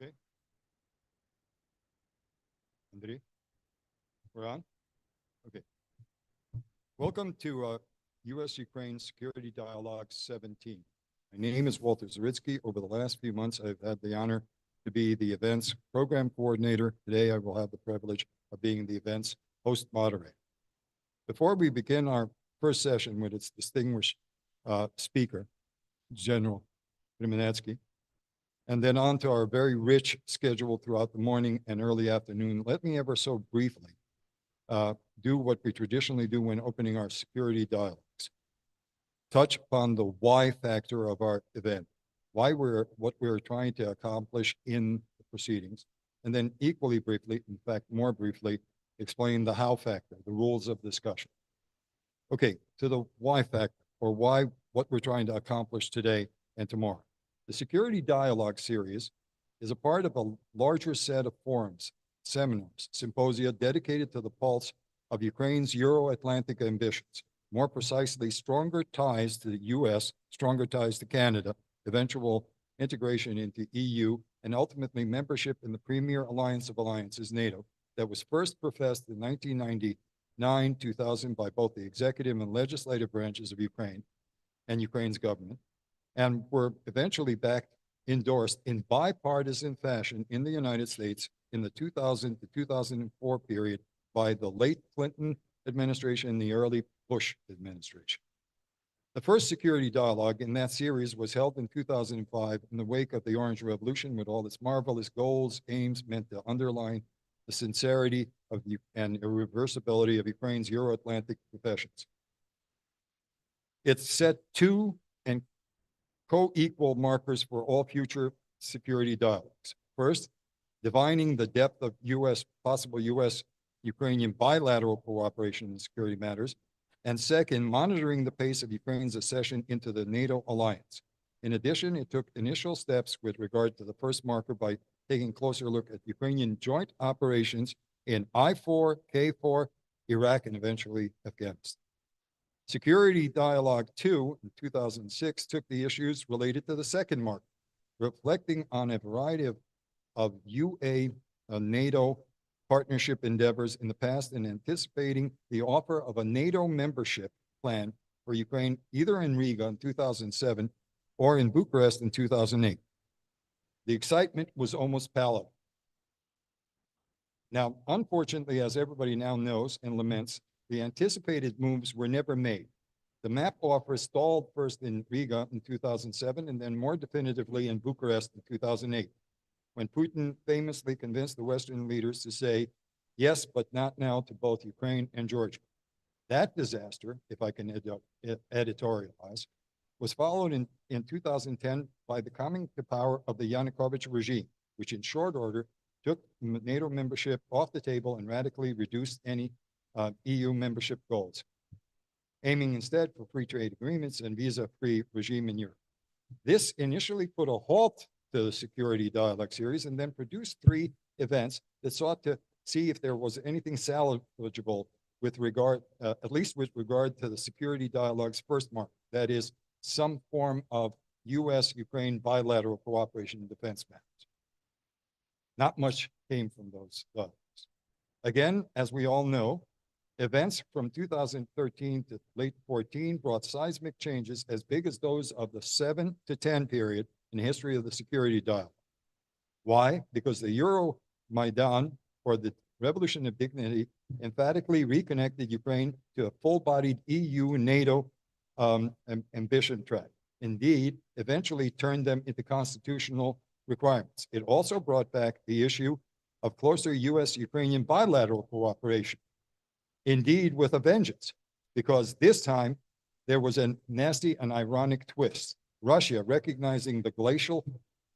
Okay. Andrei, we're on? Okay. Welcome to U.S.-Ukraine Security Dialogue 17. My name is Walter Zaryckyj. Over the last few months, I've had the honor to be the events program coordinator. Today, I will have the privilege of being the events host moderator. Before we begin our first session with its distinguished speaker, General Kremenetsky, and then on to our very rich schedule throughout the morning and early afternoon, let me ever so briefly do what we traditionally do when opening our security dialogues. Touch upon the why factor of our event, what we're trying to accomplish in the proceedings, and then equally briefly, in fact, more briefly, explain the how factor, the rules of discussion. Okay, to the why factor, or what we're trying to accomplish today and tomorrow. The Security Dialogue series is a part of a larger set of forums, seminars, symposia dedicated to the pulse of Ukraine's Euro-Atlantic ambitions, more precisely, stronger ties to the US, stronger ties to Canada, eventual integration into EU, and ultimately membership in the premier alliance of alliances, NATO, that was first professed in 1999-2000 by both the executive and legislative branches of Ukraine and Ukraine's government, and were eventually endorsed in bipartisan fashion in the United States in the 2000 to 2004 period by the late Clinton administration and the early Bush administration. The first security dialogue in that series was held in 2005 in the wake of the Orange Revolution, with all its marvelous goals, aims meant to underline the sincerity of and irreversibility of Ukraine's Euro-Atlantic professions. It set two and co-equal markers for all future security dialogues. First, divining the depth of possible US-Ukrainian bilateral cooperation in security matters. And second, monitoring the pace of Ukraine's accession into the NATO alliance. In addition, it took initial steps with regard to the first marker by taking a closer look at Ukrainian joint operations in I-4, K-4, Iraq, and eventually Afghanistan. Security Dialogue 2 in 2006 took the issues related to the second marker, reflecting on a variety of UA-NATO partnership endeavors in the past and anticipating the offer of a NATO membership plan for Ukraine either in Riga in 2007 or in Bucharest in 2008. The excitement was almost palpable. Now, unfortunately, as everybody now knows and laments, the anticipated moves were never made. The map offer stalled first in Riga in 2007 and then more definitively in Bucharest in 2008, when Putin famously convinced the Western leaders to say yes, but not now to both Ukraine and Georgia. That disaster, if I can editorialize, was followed in 2010 by the coming to power of the Yanukovych regime, which in short order took NATO membership off the table and radically reduced any EU membership goals, aiming instead for free trade agreements and visa-free regime in Europe. This initially put a halt to the Security Dialogue series and then produced three events that sought to see if there was anything salvageable with regard, at least with regard to the Security Dialogue's first mark, that is, some form of US-Ukraine bilateral cooperation in defense matters. Not much came from those dialogues. Again, as we all know, events from 2013 to late 14 brought seismic changes as big as those of the 7 to 10 period in the history of the security dialogue. Why? Because the Euromaidan, or the Revolution of Dignity, emphatically reconnected Ukraine to a full-bodied EU-NATO ambition track. Indeed, eventually turned them into constitutional requirements. It also brought back the issue of closer US-Ukrainian bilateral cooperation. Indeed, with a vengeance, because this time there was a nasty and ironic twist. Russia, recognizing the glacial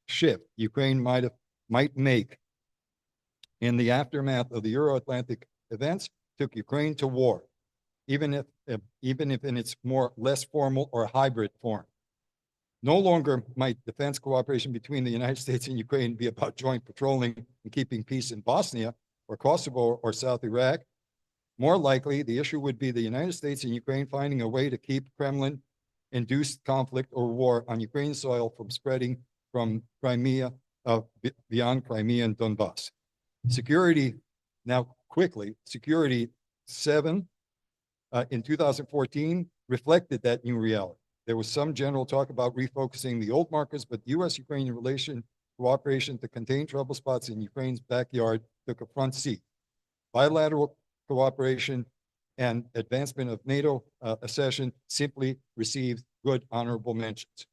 shift Ukraine might make in the aftermath of the Euro-Atlantic events, took Ukraine to war, even if in its less formal or hybrid form. No longer might defense cooperation between the United States and Ukraine be about joint patrolling and keeping peace in Bosnia or Kosovo or South Iraq. More likely, the issue would be the United States and Ukraine finding a way to keep Kremlin-induced conflict or war on Ukrainian soil from spreading from Crimea beyond Crimea and Donbass. Security, now quickly, Security 7 in 2014 reflected that new reality. There was some general talk about refocusing the old markers, but U.S.-Ukrainian cooperation to contain trouble spots in Ukraine's backyard took a front seat. Bilateral cooperation and advancement of NATO accession simply received good honorable mentions.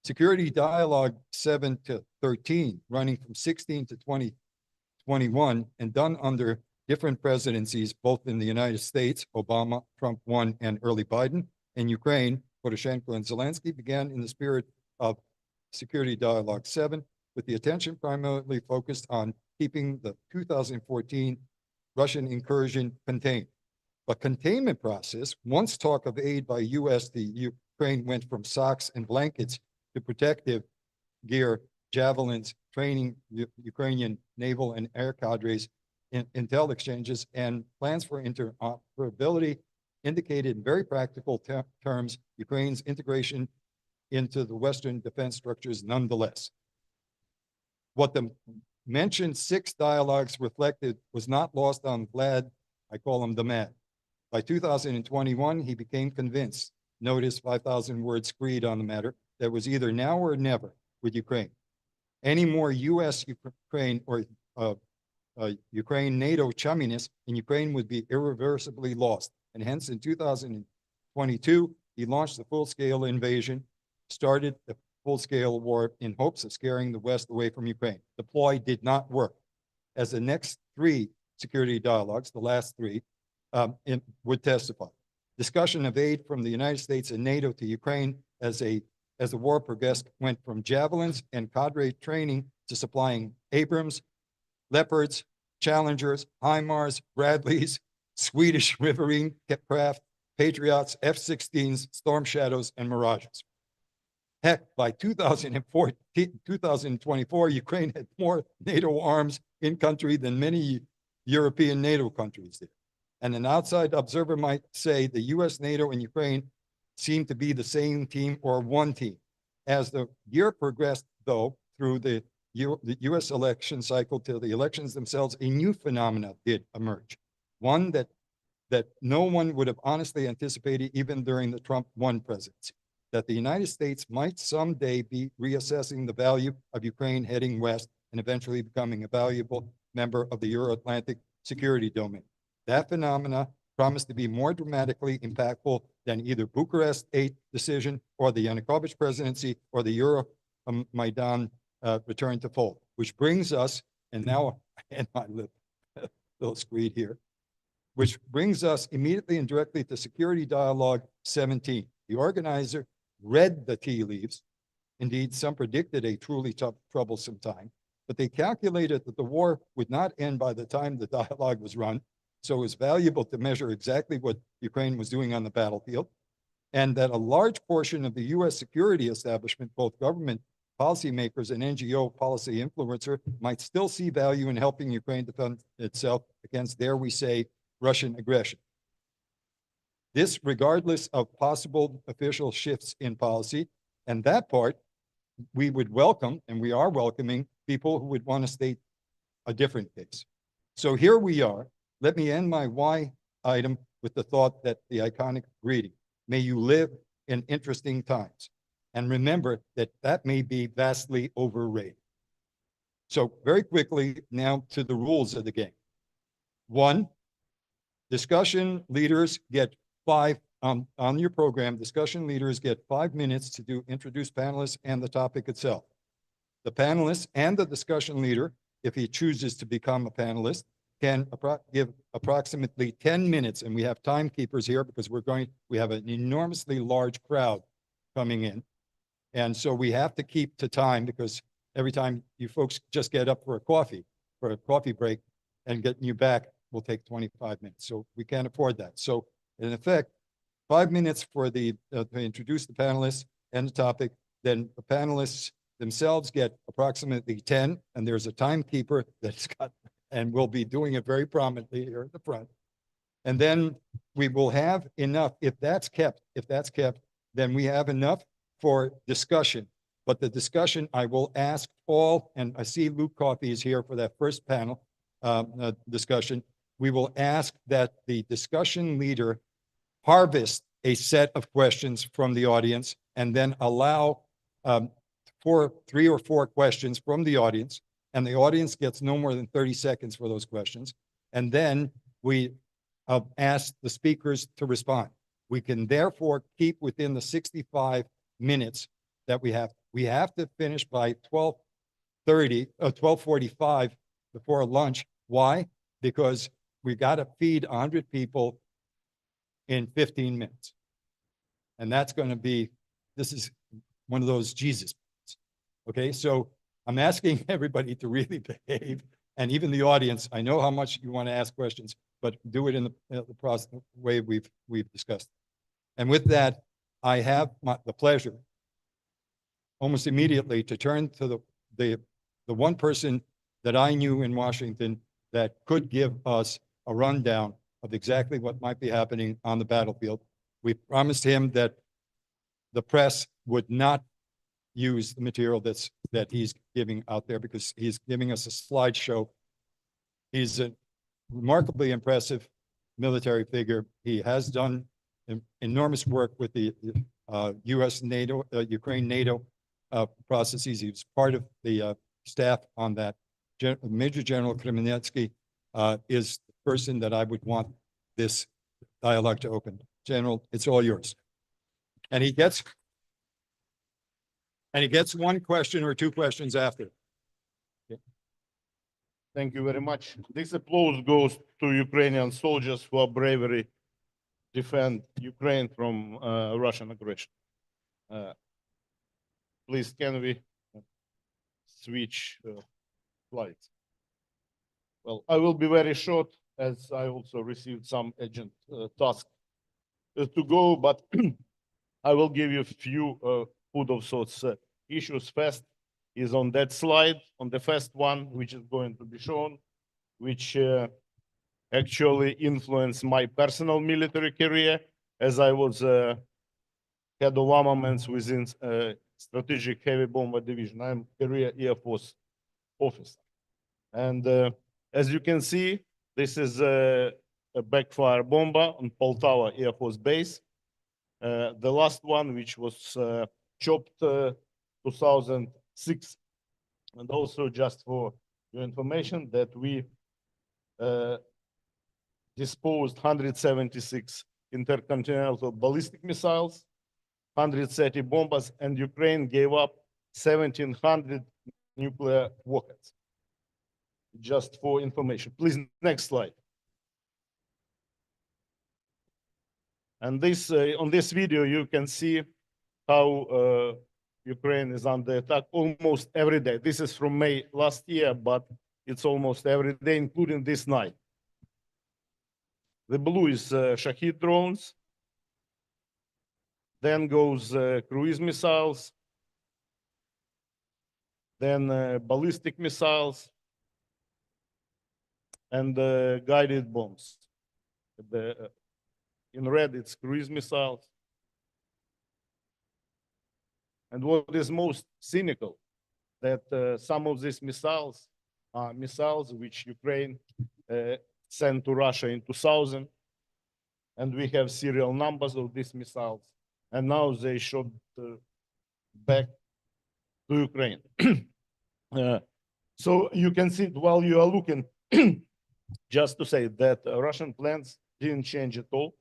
Security Dialogue 7 to 13, running from 16 to 2021, and done under different presidencies, both in the United States, Obama, Trump 1, and early Biden, and Ukraine, Poroshenko and Zelensky, began in the spirit of Security Dialogue 7, with the attention primarily focused on keeping the 2014 Russian incursion contained. But containment process, once talk of aid by U.S. to Ukraine went from socks and blankets to protective gear, javelins, training Ukrainian naval and air cadres, intel exchanges, and plans for interoperability indicated in very practical terms Ukraine's integration into the Western defense structures nonetheless. What the mentioned 6 dialogues reflected was not lost on Vlad, I call him the man. By 2021, he became convinced, notice 5,000-word screed on the matter, that was either now or never with Ukraine. Any more U.S.-Ukraine or Ukraine-NATO chumminess in Ukraine would be irreversibly lost. And hence, in 2022, he launched the full-scale invasion, started the full-scale war in hopes of scaring the West away from Ukraine. The ploy did not work. As the next 3 security dialogues, the last 3, would testify. Discussion of aid from the United States and NATO to Ukraine as the war progressed went from javelins and cadre training to supplying Abrams, Leopards, Challengers, HIMARS, Bradleys, Swedish Riverine craft, Patriots, F-16s, Storm Shadows, and Mirages. Heck, by 2024, Ukraine had more NATO arms in country than many European NATO countries did. And an outside observer might say the US, NATO, and Ukraine seem to be the same team or one team. As the year progressed, though, through the US election cycle to the elections themselves, a new phenomenon did emerge. One that no one would have honestly anticipated even during the Trump 1 presidency, that the United States might someday be reassessing the value of Ukraine heading west and eventually becoming a valuable member of the Euro-Atlantic security domain. That phenomena promised to be more dramatically impactful than either Bucharest 8 decision or the Yanukovych presidency or the Euro-Maidan return to fold, which brings us, and now I end my little screed here, which brings us immediately and directly to Security Dialogue 17. The organizer read the tea leaves. Indeed, some predicted a truly troublesome time, but they calculated that the war would not end by the time the dialogue was run. So it was valuable to measure exactly what Ukraine was doing on the battlefield, and that a large portion of the US security establishment, both government policymakers and NGO policy influencer, might still see value in helping Ukraine defend itself against, dare we say, Russian aggression. This regardless of possible official shifts in policy, and that part we would welcome, and we are welcoming people who would want to state a different case. So here we are. Let me end my why item with the thought that the iconic greeting, may you live in interesting times. And remember that that may be vastly overrated. So very quickly now to the rules of the game. 1, discussion leaders get 5, on your program, discussion leaders get 5 minutes to introduce panelists and the topic itself. The panelists and the discussion leader, if he chooses to become a panelist, can give approximately 10 minutes, and we have timekeepers here because we have an enormously large crowd coming in. And so we have to keep to time because every time you folks just get up for a coffee break and getting you back will take 25 minutes. So we can't afford that. So in effect, 5 minutes for to introduce the panelists and the topic, then the panelists themselves get approximately 10, and there's a timekeeper that's got, and we'll be doing it very prominently here at the front. And then we will have enough, if that's kept, then we have enough for discussion But the discussion, I will ask all, and I see Luke Coffey is here for that first panel discussion. We will ask that the discussion leader harvest a set of questions from the audience and then allow 3 or 4 questions from the audience, and the audience gets no more than 30 seconds for those questions. And then we ask the speakers to respond. We can therefore keep within the 65 minutes that we have. We have to finish by 12:45 before lunch. Why? Because we got to feed 100 people in 15 minutes. And that's going to be, this is one of those Jesus moments. Okay, so I'm asking everybody to really behave, and even the audience. I know how much you want to ask questions, but do it in the process way we've discussed. And with that, I have the pleasure almost immediately to turn to the one person that I knew in Washington that could give us a rundown of exactly what might be happening on the battlefield. We promised him that the press would not use the material that he's giving out there, because he's giving us a slideshow. He's a remarkably impressive military figure. He has done enormous work with the U.S. NATO, Ukraine NATO processes. He was part of the staff on that. Major General Kremenetsky is the person that I would want this dialogue to open. General, it's all yours. And he gets 1 question or 2 questions after. Okay. Thank you very much. This applause goes to Ukrainian soldiers who are bravely defend Ukraine from Russian aggression. Please, can we switch slides? Well, I will be very short, as I also received some urgent tasks to go, but I will give you a few food of thoughts issues. First is on that slide, on the first one, which is going to be shown, which actually influenced my personal military career, as I was head of armaments within Strategic Heavy Bomber Division. I'm career Air Force officer. And as you can see, this is a backfire bomber on Poltava Air Force Base. The last one, which was chopped 2006. And also, just for your information, that we disposed 176 intercontinental ballistic missiles, 130 bombers, and Ukraine gave up 1,700 nuclear warheads. Just for information. Please, next slide. And this on this video, you can see how Ukraine is under attack almost every day. This is from May last year, but it's almost every day, including this night. The blue is Shahid drones. Then goes cruise missiles. Then ballistic missiles. And guided bombs. In red, it's cruise missiles. And what is most cynical, that some of these missiles are missiles which Ukraine sent to Russia in 2000. And we have serial numbers of these missiles. And now they shot back to Ukraine. So you can see while you are looking, just to say that Russian plans didn't change at all.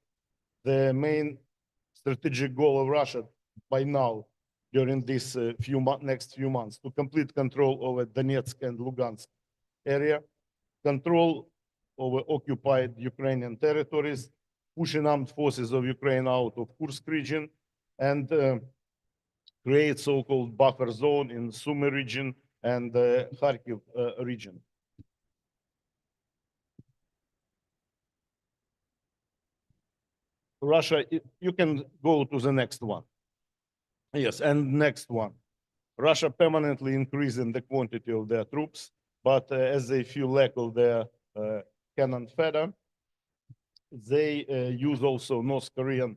The main strategic goal of Russia by now, during this next few months, to complete control over Donetsk and Lugansk area, control over occupied Ukrainian territories, pushing armed forces of Ukraine out of Kursk region, and create so-called buffer zone in Sumy region and Kharkiv region. Russia, you can go to the next one. Yes, and next one. Russia permanently increasing the quantity of their troops, but as they feel lack of their cannon fodder, they use also North Korean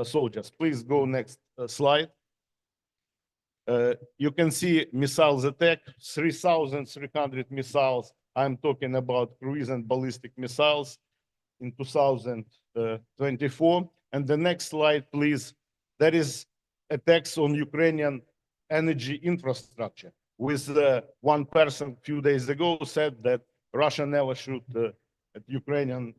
soldiers. Please go next slide. You can see missiles attack, 3,300 missiles. I'm talking about cruise and ballistic missiles in 2024. And the next slide, please. That is attacks on Ukrainian energy infrastructure. With one person a few days ago said that Russia never shoot at Ukrainian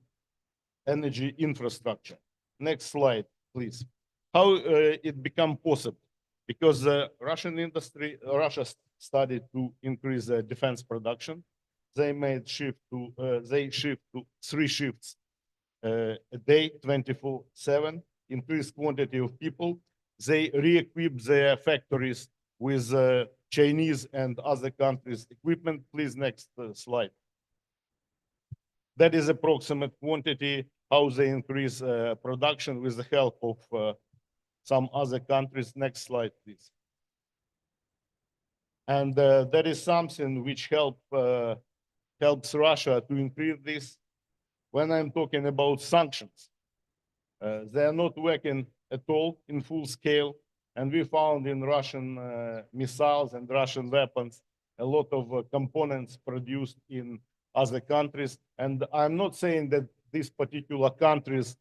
energy infrastructure. Next slide, please. How it become possible? Because Russian industry, Russia started to increase their defense production. They made shift to three shifts a day, 24/7, increased quantity of people. They re-equipped their factories with Chinese and other countries' equipment. Please, next slide. That is approximate quantity, how they increase production with the help of some other countries. Next slide, please. And that is something which helps Russia to increase this. When I'm talking about sanctions, they are not working at all in full scale. And we found in Russian missiles and Russian weapons a lot of components produced in other countries. And I'm not saying that these particular countries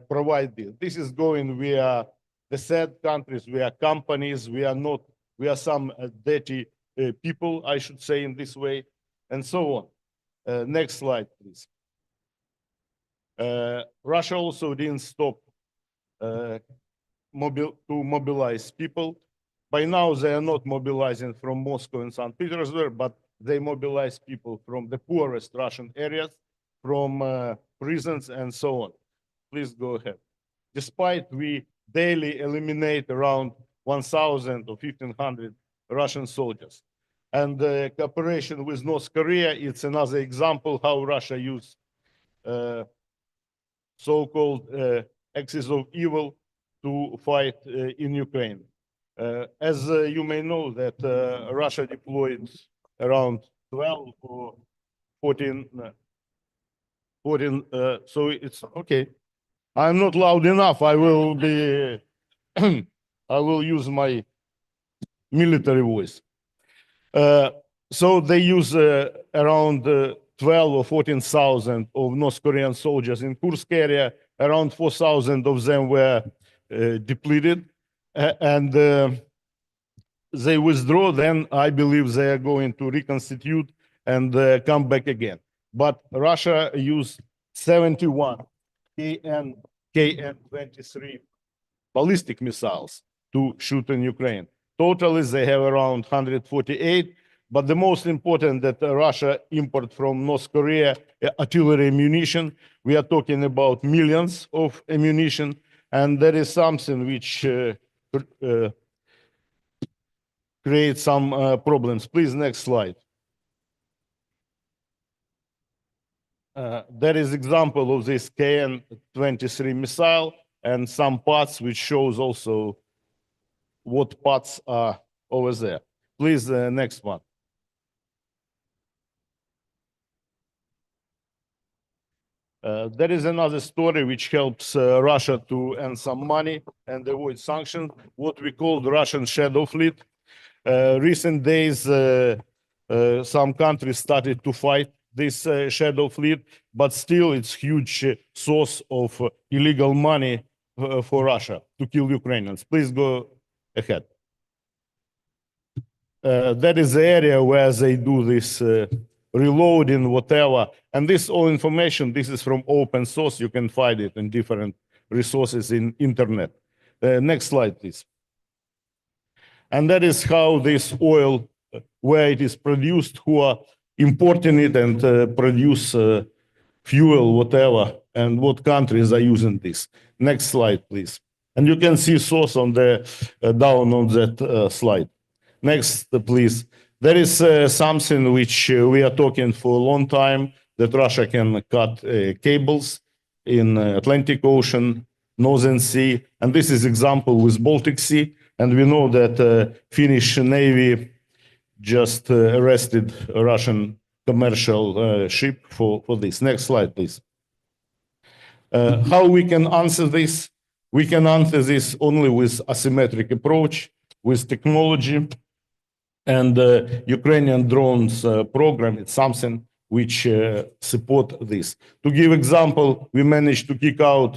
provide this. This is going via the said countries, via companies. We are some dirty people, I should say, in this way, and so on. Next slide, please. Russia also didn't stop to mobilize people. By now, they are not mobilizing from Moscow and St. Petersburg, but they mobilize people from the poorest Russian areas, from prisons, and so on. Please go ahead. Despite we daily eliminate around 1,000 or 1,500 Russian soldiers. And the cooperation with North Korea, it's another example how Russia used so-called axis of evil to fight in Ukraine. As you may know that Russia deployed around 12 or 14, so it's okay. I'm not loud enough. I will be, I will use my military voice. So they use around 12 or 14,000 of North Korean soldiers in Kursk area. Around 4,000 of them were depleted, and they withdraw. Then I believe they are going to reconstitute and come back again. But Russia used 71 KN-23 ballistic missiles to shoot in Ukraine. Totally, they have around 148. But the most important that Russia import from North Korea artillery ammunition. We are talking about millions of ammunition, and that is something which creates some problems. Please, next slide. That is example of this KN-23 missile and some parts which shows also what parts are over there. Please, next one. There is another story which helps Russia to earn some money and avoid sanctions, what we call the Russian shadow fleet. Recent days, some countries started to fight this shadow fleet, but still it's huge source of illegal money for Russia to kill Ukrainians. Please go ahead. That is the area where they do this reloading, whatever. And this all information, this is from open source. You can find it in different resources in internet. Next slide, please. And that is how this oil, where it is produced, who are importing it and produce fuel, whatever, and what countries are using this. Next slide, please. And you can see source on the down on that slide. Next, please. There is something which we are talking for a long time, that Russia can cut cables in Atlantic Ocean, Northern Sea, and this is example with Baltic Sea. And we know that Finnish Navy just arrested a Russian commercial ship for this. Next slide, please. How we can answer this? We can answer this only with asymmetric approach. with technology. And the Ukrainian drones program is something which support this. To give example, we managed to kick out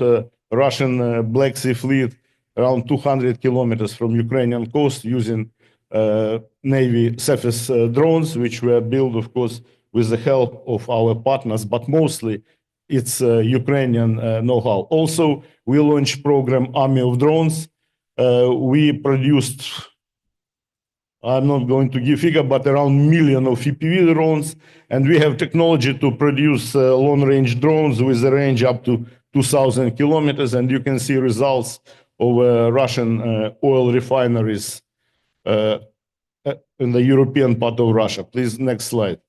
Russian Black Sea fleet around 200 kilometers from Ukrainian coast using Navy surface drones, which were built, of course, with the help of our partners, but mostly it's Ukrainian know-how. Also, we launched program Army of Drones. We produced, I'm not going to give figure, but around million of FPV drones, and we have technology to produce long-range drones with a range up to 2,000 kilometers, and you can see results of Russian oil refineries in the European part of Russia. Please, next slide.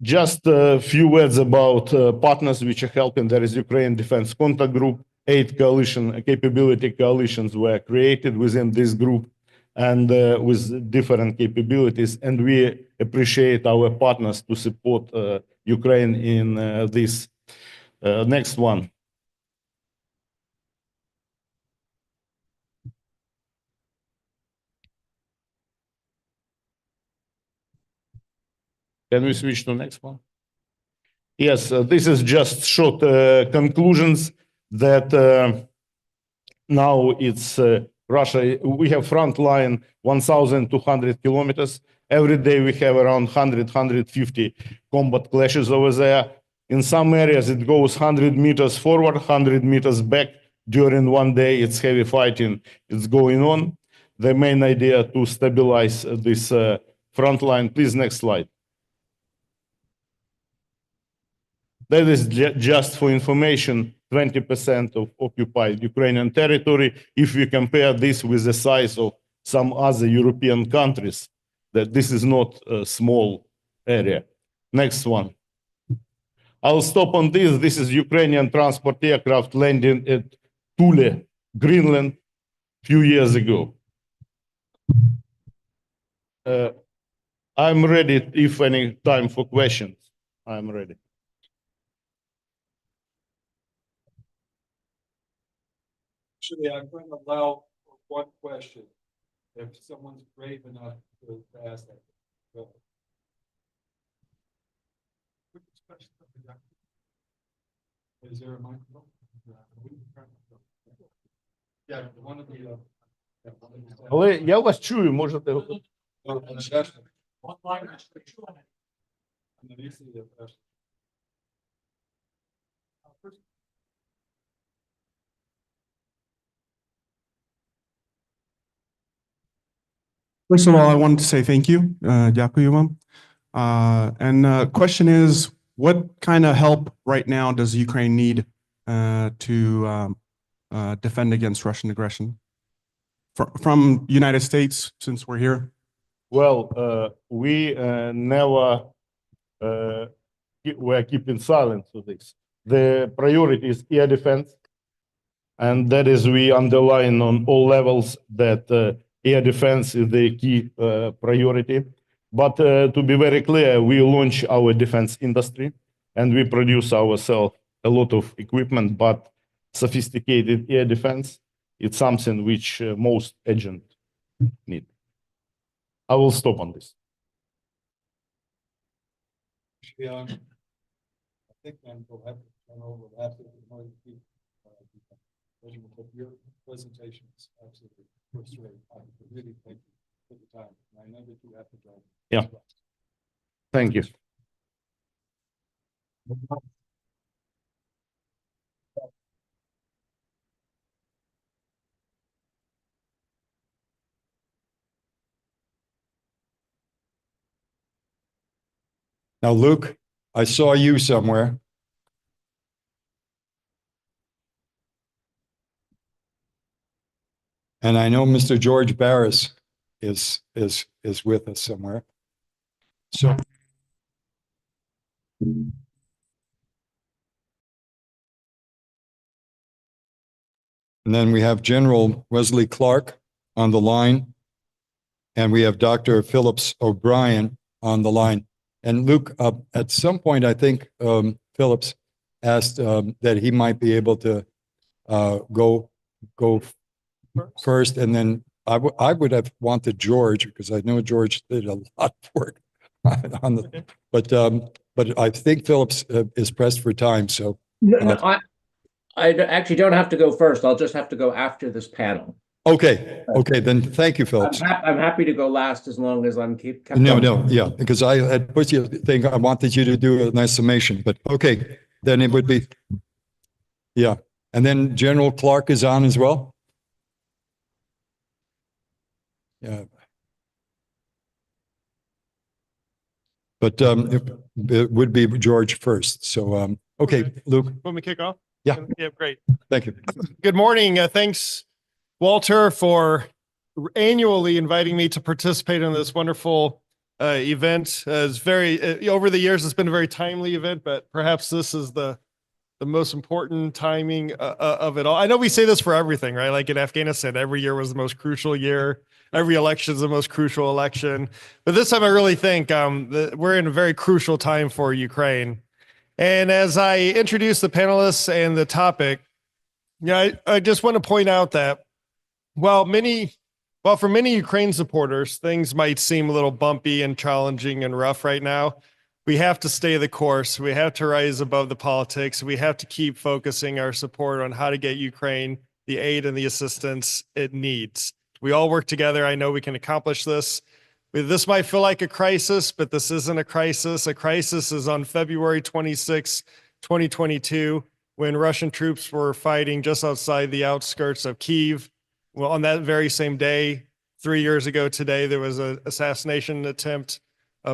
Just a few words about partners which are helping. There is Ukraine Defense Contact Group. 8 coalition capability coalitions were created within this group and with different capabilities. And we appreciate our partners to support Ukraine in this. Next one. Can we switch to next one? Yes, this is just short conclusions that now it's Russia. We have front line 1,200 kilometers. Every day we have around 100, 150 combat clashes over there. In some areas it goes 100 meters forward, 100 meters back. During one day it's heavy fighting. It's going on. The main idea to stabilize this front line. Please, next slide. That is just for information, 20% of occupied Ukrainian territory. If we compare this with the size of some other European countries, that this is not a small area. Next one. I'll stop on this. This is Ukrainian transport aircraft landing at Thule, Greenland, few years ago. I'm ready if any time for questions. I'm ready. Actually, I'm going to allow one question, if someone's brave enough to ask that. Go. Is there a microphone? Yeah, one of the. Але я вас чую, можете. First of all, I wanted to say thank you. Дякую вам. And the question is, what kind of help right now does Ukraine need to defend against Russian aggression? From United States, since we're here? Well, we never were keeping silent to this. The priority is air defense, and that is we underline on all levels that air defense is the key priority. But to be very clear, we launch our defense industry, and we produce ourselves a lot of equipment, but sophisticated air defense, it's something which most agents need. I will stop on this. Yeah, I think I'm going to have to turn over after your presentation is absolutely first rate. I really thank you for the time. I know that you have to go. Yeah. Thank you. Now, Luke, I saw you somewhere. And I know Mr. George Barros is with us somewhere. So. And then we have General Wesley Clark on the line. And we have Dr. Phillips O'Brien on the line. And Luke, at some point, I think Phillips asked that he might be able to go first, and then I would have wanted George, because I know George did a lot of work on the, but I think Phillips is pressed for time, so. No, I actually don't have to go first. I'll just have to go after this panel. Okay, then thank you, Phillips. I'm happy to go last as long as I'm kept No, on. yeah, because I had put you thing, I wanted you to do a nice summation, but okay, then it would be, yeah. And then General Clark is on as well? Yeah. But it would be George first, so, okay, Luke, Want me to kick off? Yeah. Yeah, great. thank you. Good morning. Thanks, Walter, for annually inviting me to participate in this wonderful event. It's very over the years, it's been a very timely event, but perhaps this is the most important timing of it all. I know we say this for everything, right? Like in Afghanistan, every year was the most crucial year. Every election is the most crucial election. But this time I really think we're in a very crucial time for Ukraine. And as I introduce the panelists and the topic, I just want to point out that for many Ukraine supporters, things might seem a little bumpy and challenging and rough right now. We have to stay the course. We have to rise above the politics. We have to keep focusing our support on how to get Ukraine the aid and the assistance it needs. We all work together. I know we can accomplish this. This might feel like a crisis, but this isn't a crisis. A crisis is on February 26, 2022, when Russian troops were fighting just outside the outskirts of Kyiv. Well, on that very same day, 3 years ago today, there was an assassination attempt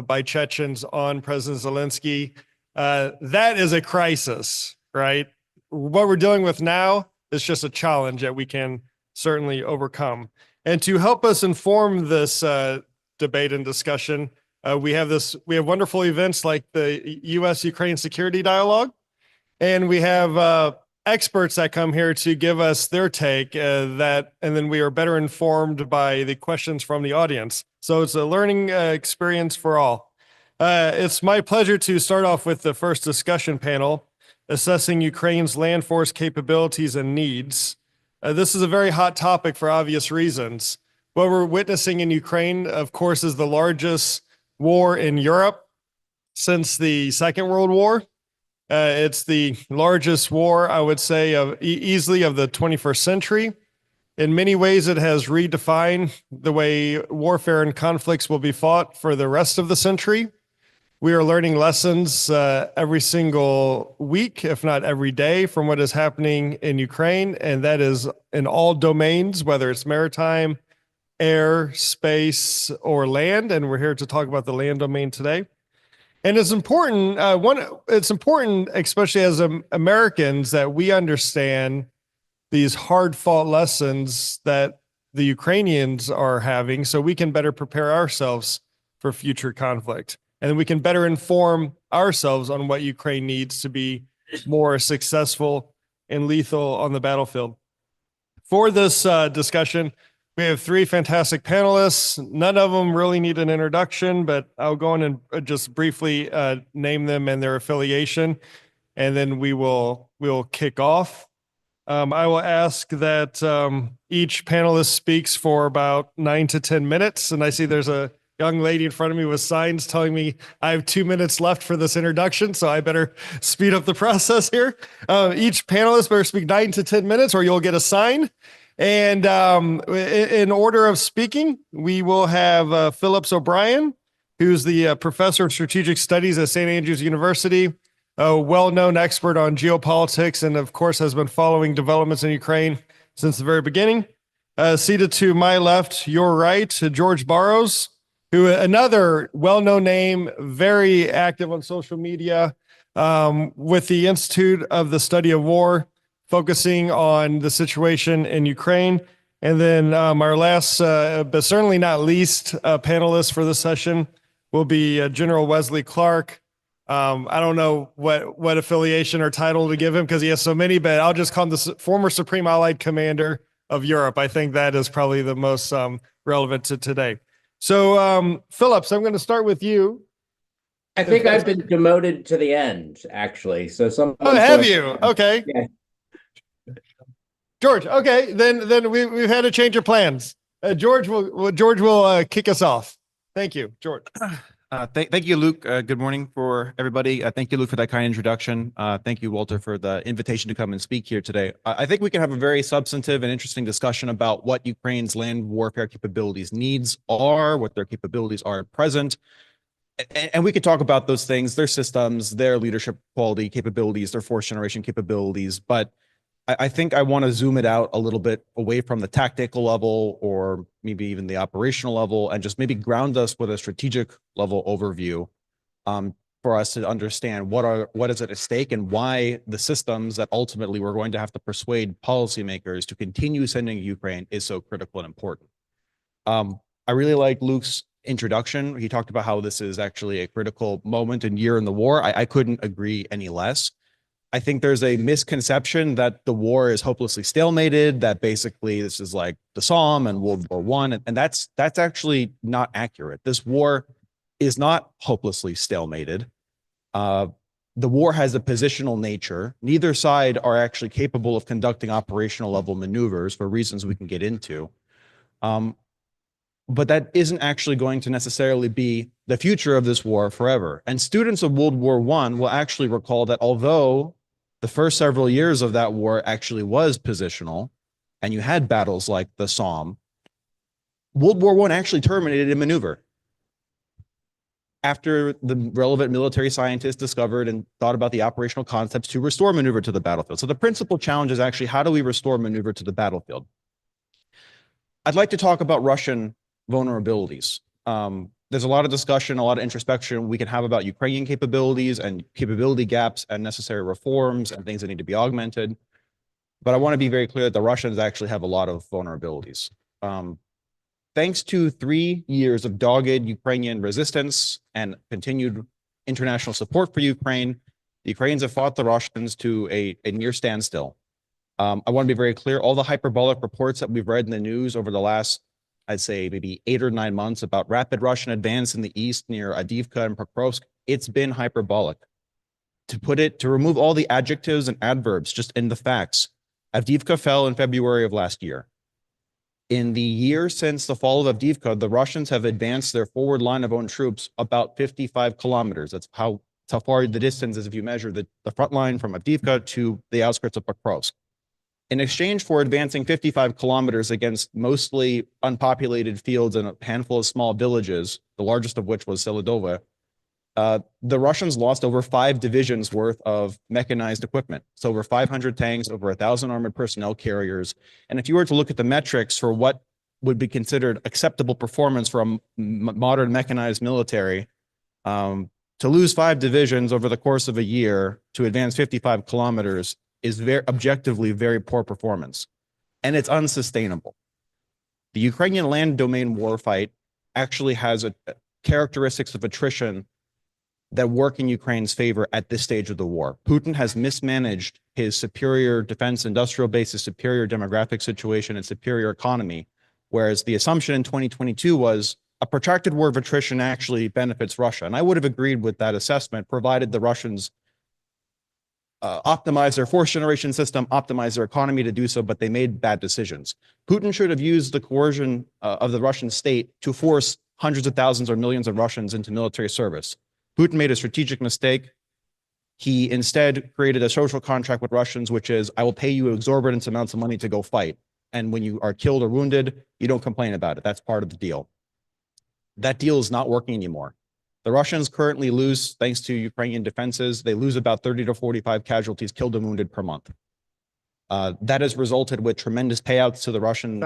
by Chechens on President Zelensky. That is a crisis, right? What we're dealing with now is just a challenge that we can certainly overcome. And to help us inform this debate and discussion, we have wonderful events like the U.S.-Ukraine Security Dialogue, and we have experts that come here to give us their take, and then we are better informed by the questions from the audience. So it's a learning experience for all. It's my pleasure to start off with the first discussion panel, assessing Ukraine's land force capabilities and needs. This is a very hot topic for obvious reasons. What we're witnessing in Ukraine, of course, is the largest war in Europe since the Second World War. It's the largest war, I would say, easily of the 21st century. In many ways, it has redefined the way warfare and conflicts will be fought for the rest of the century. We are learning lessons every single week, if not every day, from what is happening in Ukraine, and that is in all domains, whether it's maritime, air, space, or land. And we're here to talk about the land domain today. And it's important, especially as Americans, that we understand these hard-fought lessons that the Ukrainians are having so we can better prepare ourselves for future conflict. And we can better inform ourselves on what Ukraine needs to be more successful and lethal on the battlefield. For this discussion, we have three fantastic panelists. None of them really need an introduction, but I'll go on and just briefly name them and their affiliation, and then we'll kick off. I will ask that each panelist speaks for about 9 to 10 minutes, and I see there's a young lady in front of me with signs telling me I have 2 minutes left for this introduction, so I better speed up the process here. Each panelist better speak 9 to 10 minutes or you'll get a sign. And in order of speaking, we will have Phillips O'Brien, who's the professor of strategic studies at St. Andrews University, a well-known expert on geopolitics, and of course has been following developments in Ukraine since the very beginning. Seated to my left, your right, George Barros, who another well-known name, very active on social media with the Institute of the Study of War, focusing on the situation in Ukraine. And then our last, but certainly not least, panelist for this session will be General Wesley Clark. I don't know what affiliation or title to give him because he has so many, but I'll just call him the former Supreme Allied Commander of Europe. I think that is probably the most relevant to today. So, Phillips, I'm going to start with you. I think I've been demoted to the end, actually. So Oh, have you? Okay. Yeah. George, okay, then we've had a change of plans. George will kick us off. Thank you, George. Thank you, Luke. Good morning for everybody. Thank you, Luke, for that kind introduction. Thank you, Walter, for the invitation to come and speak here today. I think we can have a very substantive and interesting discussion about what Ukraine's land warfare capabilities needs are, what their capabilities are at present. And we could talk about those things, their systems, their leadership quality capabilities, their fourth generation capabilities. But I think I want to zoom it out a little bit away from the tactical level or maybe even the operational level and just maybe ground us with a strategic level overview for us to understand what is at stake and why the systems that ultimately we're going to have to persuade policymakers to continue sending Ukraine is so critical and important. I really like Luke's introduction. He talked about how this is actually a critical moment and year in the war. I couldn't agree any less. I think there's a misconception that the war is hopelessly stalemated, that basically this is like the Somme and World War I, and that's actually not accurate. This war is not hopelessly stalemated. The war has a positional nature. Neither side are actually capable of conducting operational level maneuvers for reasons we can get into. But that isn't actually going to necessarily be the future of this war forever. And students of World War I will actually recall that although the first several years of that war actually was positional, and you had battles like the Somme, World War I actually terminated in maneuver. After the relevant military scientists discovered and thought about the operational concepts to restore maneuver to the battlefield. So the principal challenge is actually, how do we restore maneuver to the battlefield? I'd like to talk about Russian vulnerabilities. There's a lot of discussion, a lot of introspection we can have about Ukrainian capabilities and capability gaps and necessary reforms and things that need to be augmented. But I want to be very clear that the Russians actually have a lot of vulnerabilities. Thanks to 3 years of dogged Ukrainian resistance and continued international support for Ukraine, the Ukrainians have fought the Russians to a near standstill. I want to be very clear, all the hyperbolic reports that we've read in the news over the last, I'd say maybe 8 or 9 months about rapid Russian advance in the east near Avdiivka and Pokrovsk, it's been hyperbolic. To remove all the adjectives and adverbs just in the facts, Avdiivka fell in February of last year. In the year since the fall of Avdiivka, the Russians have advanced their forward line of own troops about 55 kilometers. That's how far the distance is if you measure the front line from Avdiivka to the outskirts of Pokrovsk. In exchange for advancing 55 kilometers against mostly unpopulated fields and a handful of small villages, the largest of which was Selidova, the Russians lost over 5 divisions worth of mechanized equipment. So over 500 tanks, over 1,000 armored personnel carriers. And if you were to look at the metrics for what would be considered acceptable performance for a modern mechanized military, to lose 5 divisions over the course of a year to advance 55 kilometers is objectively very poor performance, and it's unsustainable. The Ukrainian land domain warfight actually has characteristics of attrition that work in Ukraine's favor at this stage of the war. Putin has mismanaged his superior defense industrial base, his superior demographic situation, and superior economy, whereas the assumption in 2022 was a protracted war of attrition actually benefits Russia. And I would have agreed with that assessment, provided the Russians optimize their fourth generation system, optimize their economy to do so, but they made bad decisions. Putin should have used the coercion of the Russian state to force hundreds of thousands or millions of Russians into military service. Putin made a strategic mistake. He instead created a social contract with Russians, which is, I will pay you exorbitant amounts of money to go fight. And when you are killed or wounded, you don't complain about it. That's part of the deal. That deal is not working anymore. The Russians currently lose, thanks to Ukrainian defenses, they lose about 30 to 45 casualties killed and wounded per month. That has resulted with tremendous payouts to the Russian.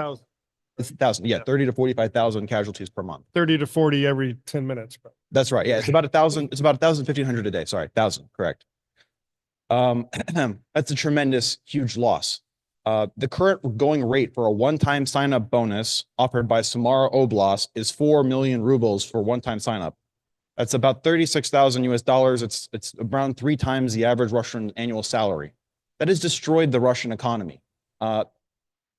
30 to 45,000 casualties per month. 30 to 40 every 10 minutes. That's right. Yeah, it's about 1,000. It's about 1,500 a day. Sorry, 1,000. Correct. That's a tremendous, huge loss. The current going rate for a one-time sign-up bonus offered by Samara Oblast is 4 million rubles for one-time sign-up. That's about 36,000 US dollars. It's around 3 times the average Russian annual salary. That has destroyed the Russian economy.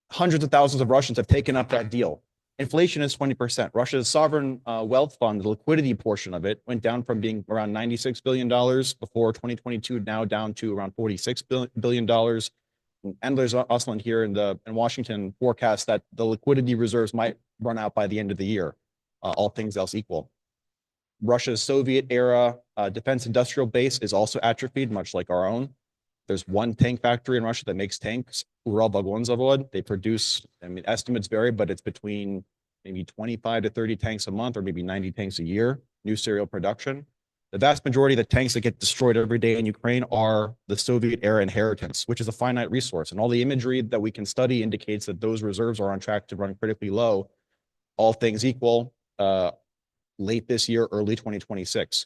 Hundreds of thousands of Russians have taken up that deal. Inflation is 20%. Russia's sovereign wealth fund, the liquidity portion of it, went down from being around $96 billion before 2022, now down to around $46 billion. Endler's Ausland here in Washington forecast that the liquidity reserves might run out by the end of the year, all things else equal. Russia's Soviet era defense industrial base is also atrophied, much like our own. There's one tank factory in Russia that makes tanks, Uralvagonzavod. They produce, I mean, estimates vary, but it's between maybe 25 to 30 tanks a month, or maybe 90 tanks a year, new serial production. The vast majority of the tanks that get destroyed every day in Ukraine are the Soviet era inheritance, which is a finite resource. And all the imagery that we can study indicates that those reserves are on track to run critically low, all things equal, late this year, early 2026.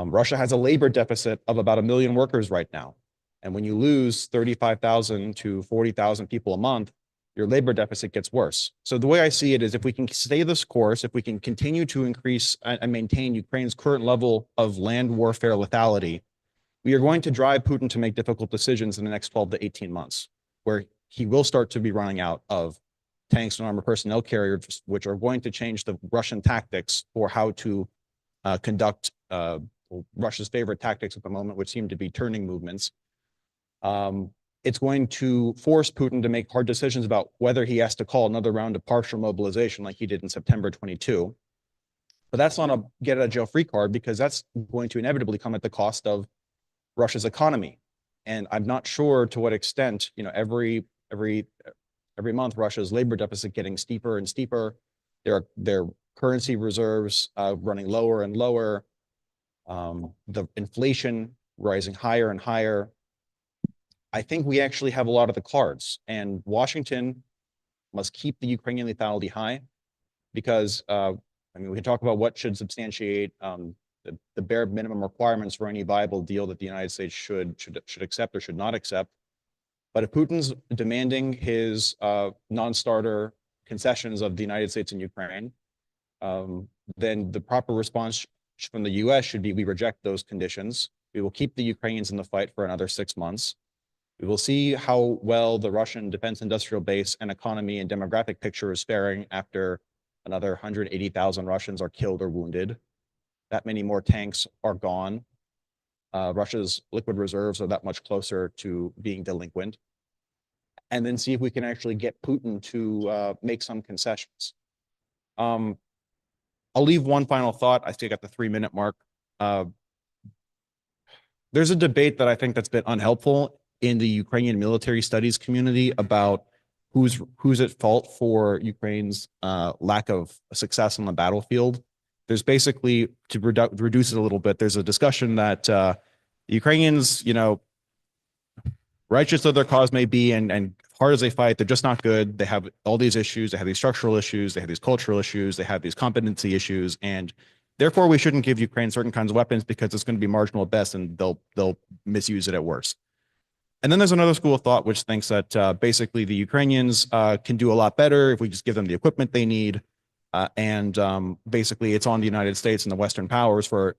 Russia has a labor deficit of about 1 million workers right now. And when you lose 35,000 to 40,000 people a month, your labor deficit gets worse. So the way I see it is if we can stay this course, if we can continue to increase and maintain Ukraine's current level of land warfare lethality, we are going to drive Putin to make difficult decisions in the next 12 to 18 months, where he will start to be running out of tanks and armored personnel carriers, which are going to change the Russian tactics for how to conduct Russia's favorite tactics at the moment, which seem to be turning movements. It's going to force Putin to make hard decisions about whether he has to call another round of partial mobilization like he did in September 22. But that's not a get out of jail free card, because that's going to inevitably come at the cost of Russia's economy. And I'm not sure to what extent, you know, every month Russia's labor deficit getting steeper and steeper, their currency reserves running lower and lower, the inflation rising higher and higher. I think we actually have a lot of the cards, and Washington must keep the Ukrainian lethality high, because I mean, we can talk about what should substantiate the bare minimum requirements for any viable deal that the United States should accept or should not accept. But if Putin's demanding his non-starter concessions of the United States and Ukraine, then the proper response from the US should be, we reject those conditions. We will keep the Ukrainians in the fight for another 6 months. We will see how well the Russian defense industrial base and economy and demographic picture is faring after another 180,000 Russians are killed or wounded. That many more tanks are gone. Russia's liquid reserves are that much closer to being delinquent. And then see if we can actually get Putin to make some concessions. I'll leave one final thought. I still got the 3-minute mark. There's a debate that I think that's been unhelpful in the Ukrainian military studies community about who's at fault for Ukraine's lack of success on the battlefield. There's basically, to reduce it a little bit, there's a discussion that the Ukrainians, you know, righteous though their cause may be, and hard as they fight, they're just not good. They have all these issues. They have these structural issues. They have these cultural issues. They have these competency issues, and therefore we shouldn't give Ukraine certain kinds of weapons because it's going to be marginal at best, and they'll misuse it at worst. And then there's another school of thought which thinks that basically the Ukrainians can do a lot better if we just give them the equipment they need, and basically it's on the United States and the Western powers for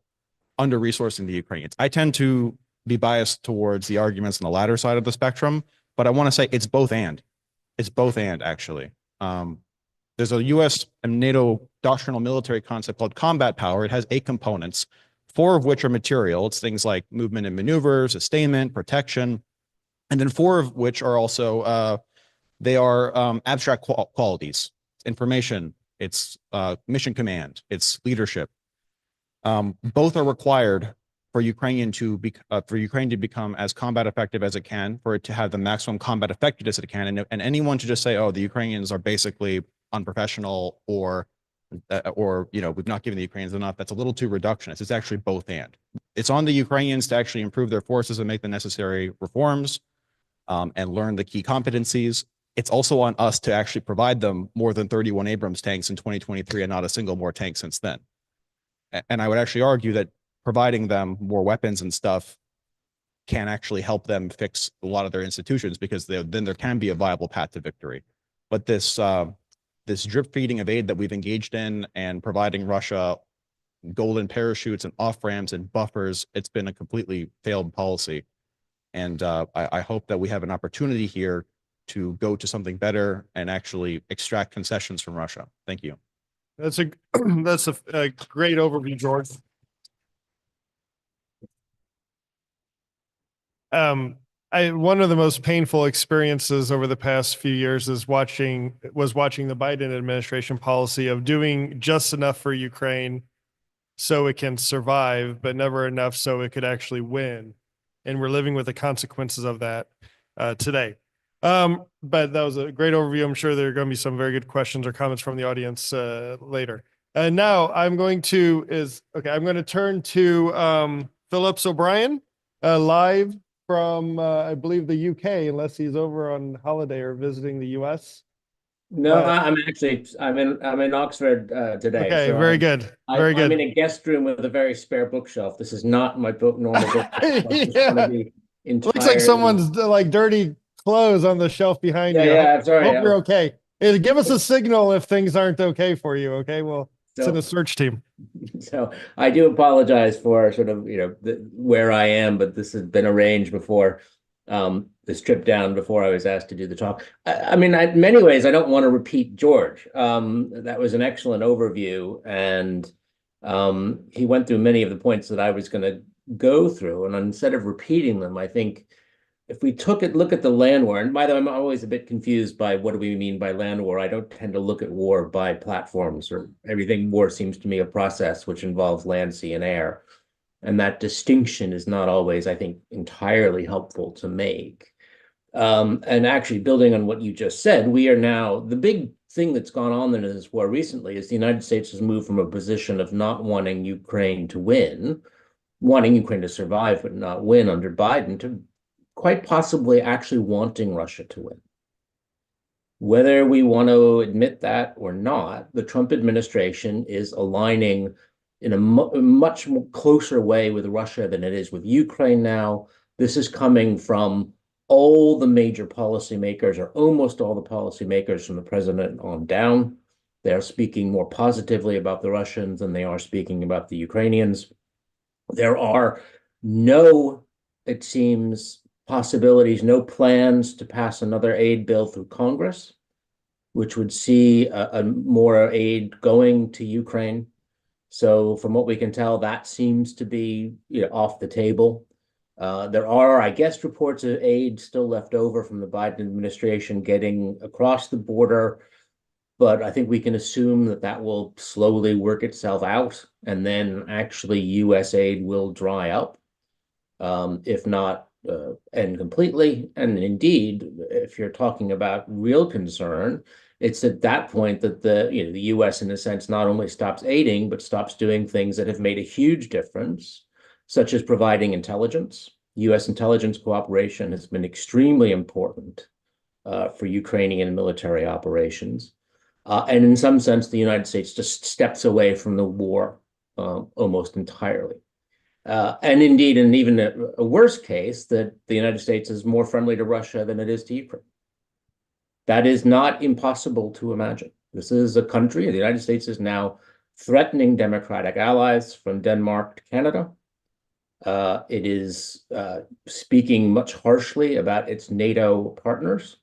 under-resourcing the Ukrainians. I tend to be biased towards the arguments on the latter side of the spectrum, but I want to say it's both and. It's both and, actually. There's a US and NATO doctrinal military concept called combat power. It has 8 components, 4 of which are material. It's things like movement and maneuver, sustainment, protection, and then 4 of which are also, they are abstract qualities. Information, it's mission command, it's leadership. Both are required for Ukraine to become as combat effective as it can, for it to have the maximum combat effectiveness it can, and anyone to just say, oh, the Ukrainians are basically unprofessional, or you know, we've not given the Ukrainians enough, that's a little too reductionist. It's actually both and. It's on the Ukrainians to actually improve their forces and make the necessary reforms, and learn the key competencies. It's also on us to actually provide them more than 31 Abrams tanks in 2023 and not a single more tank since then. And I would actually argue that providing them more weapons and stuff can actually help them fix a lot of their institutions, because then there can be a viable path to victory. But this drip feeding of aid that we've engaged in, and providing Russia golden parachutes and off ramps and buffers, it's been a completely failed policy. And I hope that we have an opportunity here to go to something better and actually extract concessions from Russia. Thank you. That's a great overview, George. one of the most painful experiences over the past few years was watching the Biden administration policy of doing just enough for Ukraine so it can survive, but never enough so it could actually win. And we're living with the consequences of that today. But that was a great overview. I'm sure there are going to be some very good questions or comments from the audience later. And now I'm going to turn to Phillips O'Brien live from I believe the UK, unless he's over on holiday or visiting the US. No, I'm in Oxford today. Okay, so very good. Very good. I'm in a guest room with a very spare bookshelf. This is not my normal book. Yeah. Looks like someone's like dirty clothes on the shelf behind you. I'm sorry. Hope you're okay. Give us a signal if things aren't okay for you. Okay, well, send a search team. So I do apologize for sort of where I am, but this has been arranged before this trip down, before I was asked to do the talk. I mean, in many ways, I don't want to repeat George. That was an excellent overview, and he went through many of the points that I was going to go through. And instead of repeating them, I think if we look at the land war, and by the way, I'm always a bit confused by what do we mean by land war. I don't tend to look at war by platforms, or everything war seems to me a process which involves land, sea, and air. And that distinction is not always, I think, entirely helpful to make. And actually, building on what you just said, we are now, the big thing that's gone on in this war recently is the United States has moved from a position of not wanting Ukraine to win, wanting Ukraine to survive but not win under Biden, to quite possibly actually wanting Russia to win. Whether we want to admit that or not, the Trump administration is aligning in a much more closer way with Russia than it is with Ukraine now. This is coming from all the major policymakers, or almost all the policymakers from the president on down. They're speaking more positively about the Russians than they are speaking about the Ukrainians. There are no, it seems, possibilities, no plans to pass another aid bill through Congress, which would see a more aid going to Ukraine. So from what we can tell, that seems to be off the table. There are, I guess, reports of aid still left over from the Biden administration getting across the border, but I think we can assume that that will slowly work itself out, and then actually U.S. aid will dry up, if not end completely. And indeed, if you're talking about real concern, it's at that point that the U.S. in a sense not only stops aiding, but stops doing things that have made a huge difference, such as providing intelligence. U.S. intelligence cooperation has been extremely important for Ukrainian military operations. And in some sense, the United States just steps away from the war almost entirely. And indeed, in even a worse case, that the United States is more friendly to Russia than it is to Ukraine. That is not impossible to imagine. This is a country, the United States is now threatening democratic allies from Denmark to Canada. It is speaking much harshly about its NATO partners.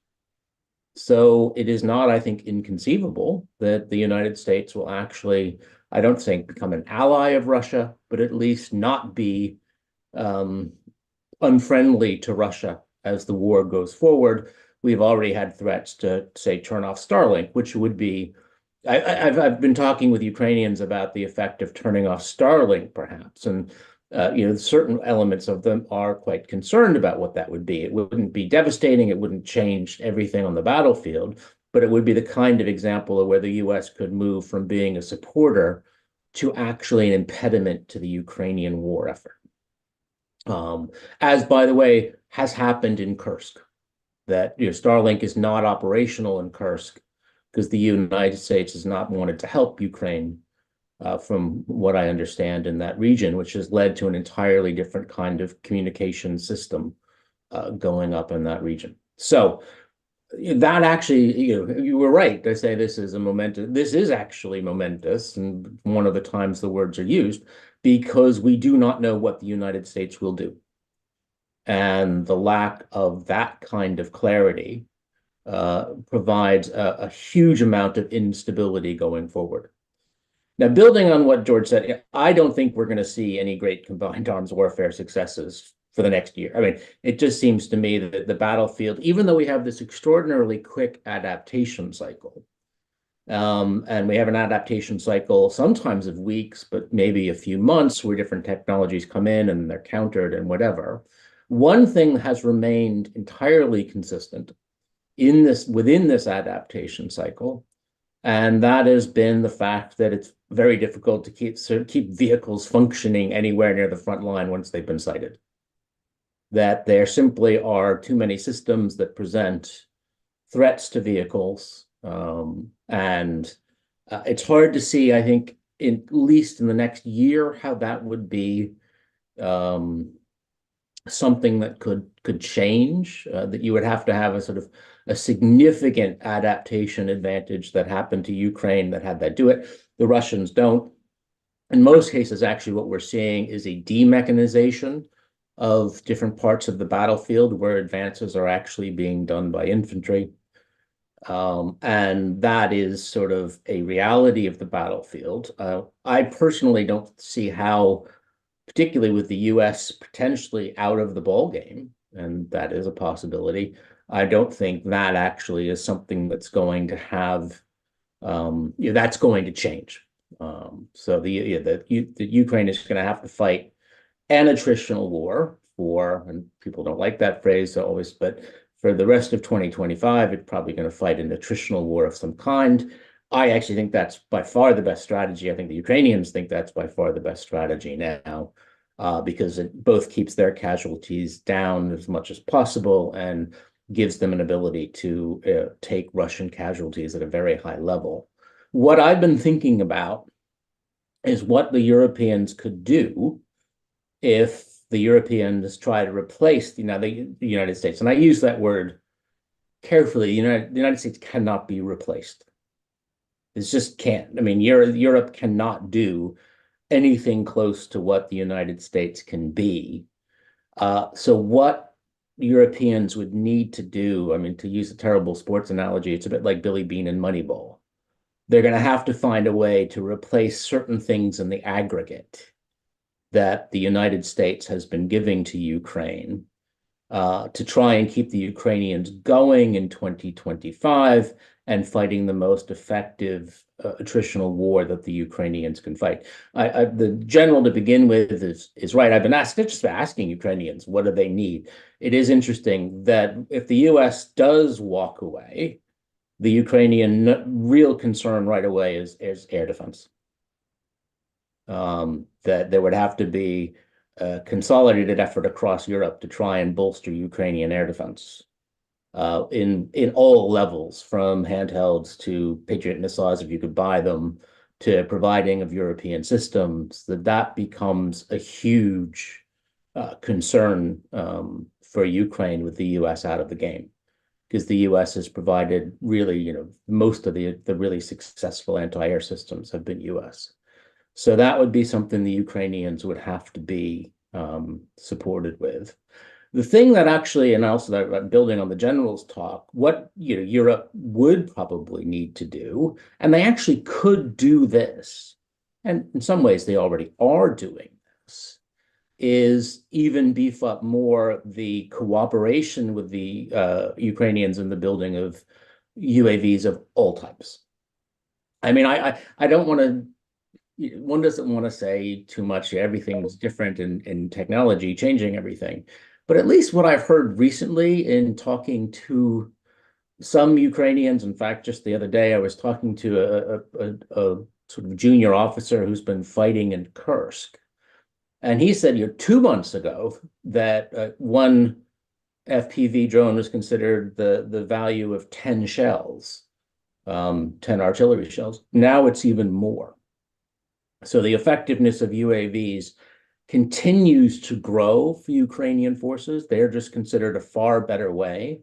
So it is not, I think, inconceivable that the United States will actually, I don't think, become an ally of Russia, but at least not be unfriendly to Russia as the war goes forward. We've already had threats to, say, turn off Starlink, which would be, I've been talking with Ukrainians about the effect of turning off Starlink, perhaps, and certain elements of them are quite concerned about what that would be. It wouldn't be devastating. It wouldn't change everything on the battlefield, but it would be the kind of example of where the U.S. could move from being a supporter to actually an impediment to the Ukrainian war effort. As, by the way, has happened in Kursk, that Starlink is not operational in Kursk because the United States has not wanted to help Ukraine, from what I understand, in that region, which has led to an entirely different kind of communication system going up in that region. So that actually, you were right to say this is a momentous, this is actually momentous, and one of the times the words are used, because we do not know what the United States will do. And the lack of that kind of clarity provides a huge amount of instability going forward. Now, building on what George said, I don't think we're going to see any great combined arms warfare successes for the next year. I mean, it just seems to me that the battlefield, even though we have this extraordinarily quick adaptation cycle, and we have an adaptation cycle sometimes of weeks, but maybe a few months where different technologies come in and they're countered and whatever. One thing has remained entirely consistent within this adaptation cycle, and that has been the fact that it's very difficult to keep vehicles functioning anywhere near the front line once they've been sighted. That there simply are too many systems that present threats to vehicles. And it's hard to see, I think, at least in the next year, how that would be something that could change, that you would have to have a sort of a significant adaptation advantage that happened to Ukraine that had that do it. The Russians don't. In most cases, actually, what we're seeing is a demechanization of different parts of the battlefield where advances are actually being done by infantry. And that is sort of a reality of the battlefield. I personally don't see how, particularly with the US potentially out of the ball game, and that is a possibility, I don't think that actually is something that's going to have, that's going to change. So the Ukraine is going to have to fight an attritional war for, and people don't like that phrase always, but for the rest of 2025, it's probably going to fight an attritional war of some kind. I actually think that's by far the best strategy. I think the Ukrainians think that's by far the best strategy now, because it both keeps their casualties down as much as possible and gives them an ability to take Russian casualties at a very high level. What I've been thinking about is what the Europeans could do if the Europeans try to replace the United States. And I use that word carefully. The United States cannot be replaced. It just can't. I mean, Europe cannot do anything close to what the United States can be. So what Europeans would need to do, I mean, to use a terrible sports analogy, it's a bit like Billy Beane in Moneyball. They're going to have to find a way to replace certain things in the aggregate that the United States has been giving to Ukraine to try and keep the Ukrainians going in 2025 and fighting the most effective attritional war that the Ukrainians can fight. The general to begin with is right. I've been just asking Ukrainians, what do they need? It is interesting that if the US does walk away, the Ukrainian real concern right away is air defense. That there would have to be a consolidated effort across Europe to try and bolster Ukrainian air defense in all levels, from handhelds to Patriot missiles, if you could buy them, to providing of European systems, that becomes a huge concern for Ukraine with the US out of the game. Because the US has provided really, most of the really successful anti-air systems have been US. So that would be something the Ukrainians would have to be supported with. The thing that actually, and also that building on the general's talk, what Europe would probably need to do, and they actually could do this, and in some ways they already are doing this, is even beef up more the cooperation with the Ukrainians in the building of UAVs of all types. I mean, I don't want to, one doesn't want to say too much, everything's different in technology, changing everything. But at least what I've heard recently in talking to some Ukrainians, in fact, just the other day, I was talking to a sort of junior officer who's been fighting in Kursk. And he said, 2 months ago, that one FPV drone was considered the value of 10 shells, 10 artillery shells. Now it's even more. So the effectiveness of UAVs continues to grow for Ukrainian forces. They're just considered a far better way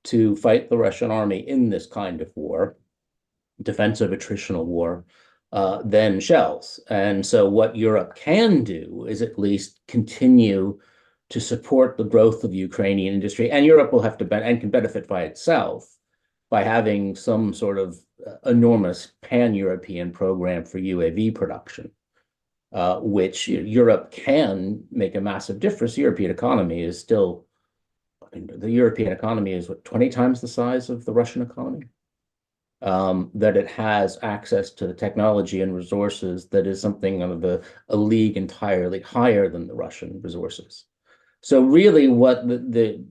to fight the Russian army in this kind of war, defensive attritional war, than shells. And so what Europe can do is at least continue to support the growth of Ukrainian industry, and Europe will have to and can benefit by itself by having some sort of enormous pan-European program for UAV production. which Europe can make a massive difference. The European economy is still, I mean, the European economy is what, 20 times the size of the Russian economy? That it has access to the technology and resources that is something of a league entirely higher than the Russian resources. So really what the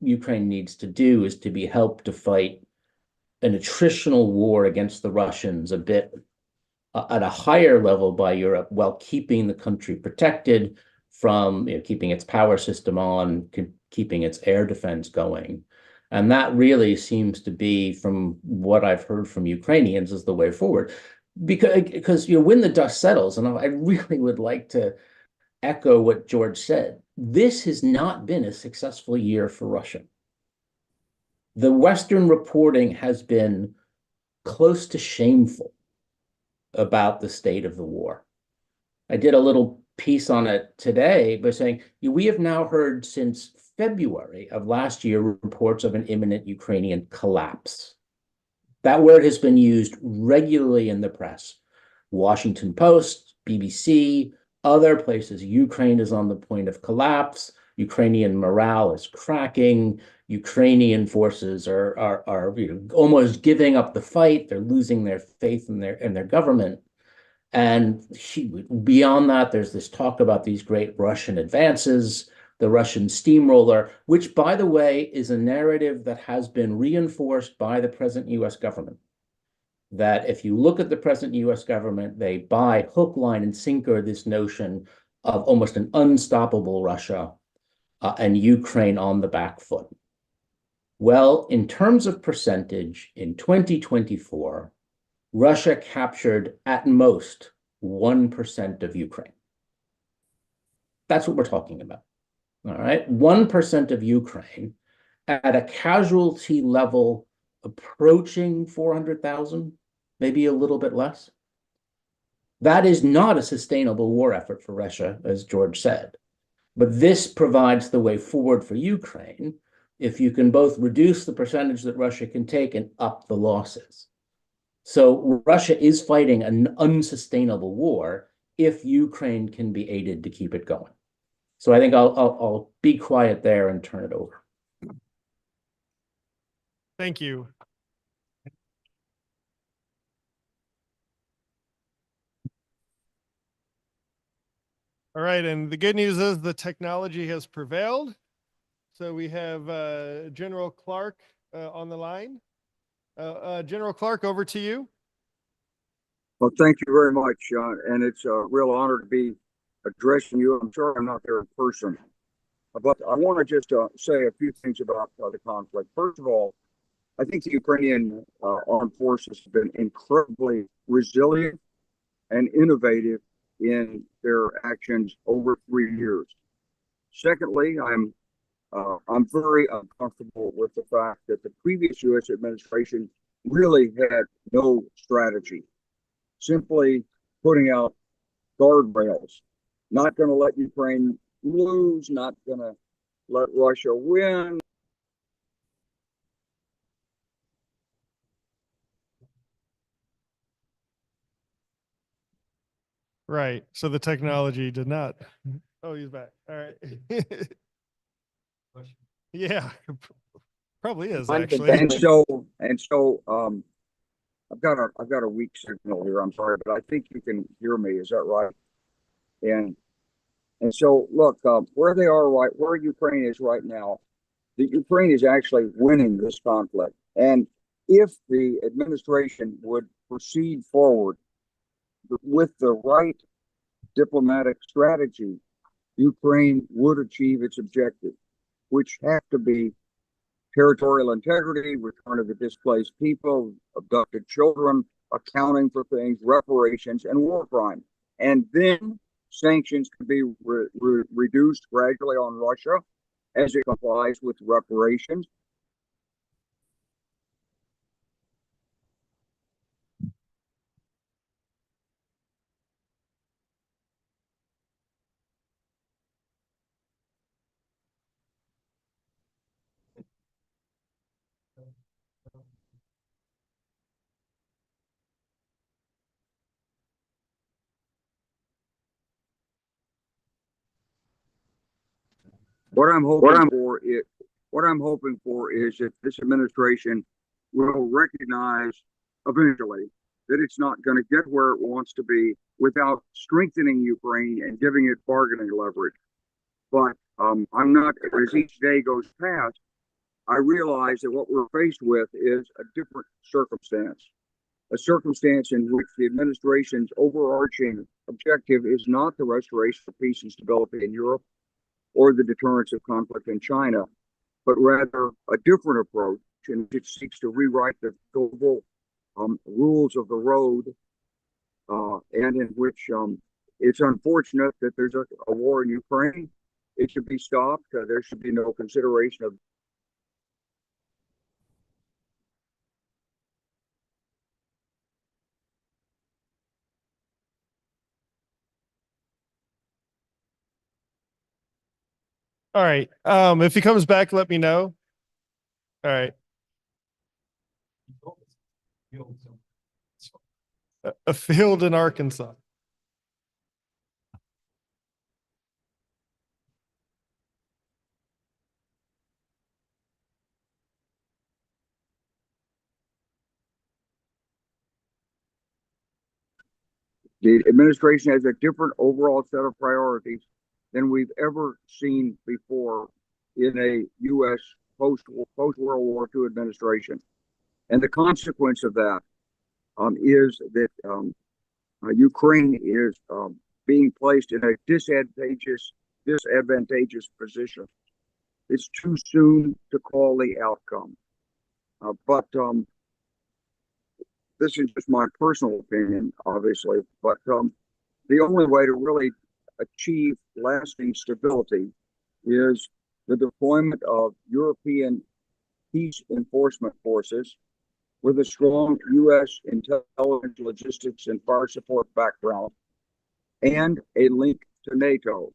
Ukraine needs to do is to be helped to fight an attritional war against the Russians a bit at a higher level by Europe while keeping the country protected from, keeping its power system on, keeping its air defense going. And that really seems to be, from what I've heard from Ukrainians, is the way forward. Because when the dust settles, and I really would like to echo what George said, this has not been a successful year for Russia. The Western reporting has been close to shameful about the state of the war. I did a little piece on it today by saying we have now heard since February of last year reports of an imminent Ukrainian collapse. That word has been used regularly in the press. Washington Post, BBC, other places. Ukraine is on the point of collapse. Ukrainian morale is cracking. Ukrainian forces are almost giving up the fight. They're losing their faith in their government. And beyond that, there's this talk about these great Russian advances, the Russian steamroller, which, by the way, is a narrative that has been reinforced by the present US government. That if you look at the present US government, they buy hook, line, and sinker this notion of almost an unstoppable Russia and Ukraine on the back foot. Well, in terms of percentage, in 2024, Russia captured at most 1% of Ukraine. That's what we're talking about. All right, 1% of Ukraine at a casualty level approaching 400,000, maybe a little bit less. That is not a sustainable war effort for Russia, as George said. But this provides the way forward for Ukraine if you can both reduce the percentage that Russia can take and up the losses. So Russia is fighting an unsustainable war if Ukraine can be aided to keep it going. So I think I'll be quiet there and turn it over. Thank you. All right, and the good news is the technology has prevailed. So we have General Clark on the line. General Clark, over to you. Well, thank you very much, and it's a real honor to be addressing you. I'm sorry I'm not there in person, but I want to just say a few things about the conflict. First of all, I think the Ukrainian armed forces have been incredibly resilient and innovative in their actions over 3 years. Secondly, I'm very uncomfortable with the fact that the previous U.S. administration really had no strategy, simply putting out guardrails, not going to let Ukraine lose, not going to let Russia win. Right. So the technology did not. Oh, he's back. All right. Yeah, probably is actually. And so I've got a weak signal here. I'm sorry, but I think you can hear me. Is that right? And so look, where Ukraine is right now, the Ukraine is actually winning this conflict. And if the administration would proceed forward with the right diplomatic strategy, Ukraine would achieve its objective, which have to be territorial integrity, return of the displaced people, abducted children, accounting for things, reparations, and war crime. And then sanctions can be reduced gradually on Russia as it complies with reparations. What I'm hoping for is that this administration will recognize eventually that it's not going to get where it wants to be without strengthening Ukraine and giving it bargaining leverage. But I'm not, as each day goes past, I realize that what we're faced with is a different circumstance, a circumstance in which the administration's overarching objective is not the restoration of peace and stability in Europe or the deterrence of conflict in China, but rather a different approach in which it seeks to rewrite the global rules of the road, and in which it's unfortunate that there's a war in Ukraine. It should be stopped. There should be no consideration of All right. If he comes back, let me know. All right. A field in Arkansas. the administration has a different overall set of priorities than we've ever seen before in a U.S. post-World War II administration. And the consequence of that is that Ukraine is being placed in a disadvantageous position. It's too soon to call the outcome. But this is just my personal opinion, obviously. But the only way to really achieve lasting stability is the deployment of European peace enforcement forces with a strong U.S. intelligence, logistics, and fire support background, and a link to NATO.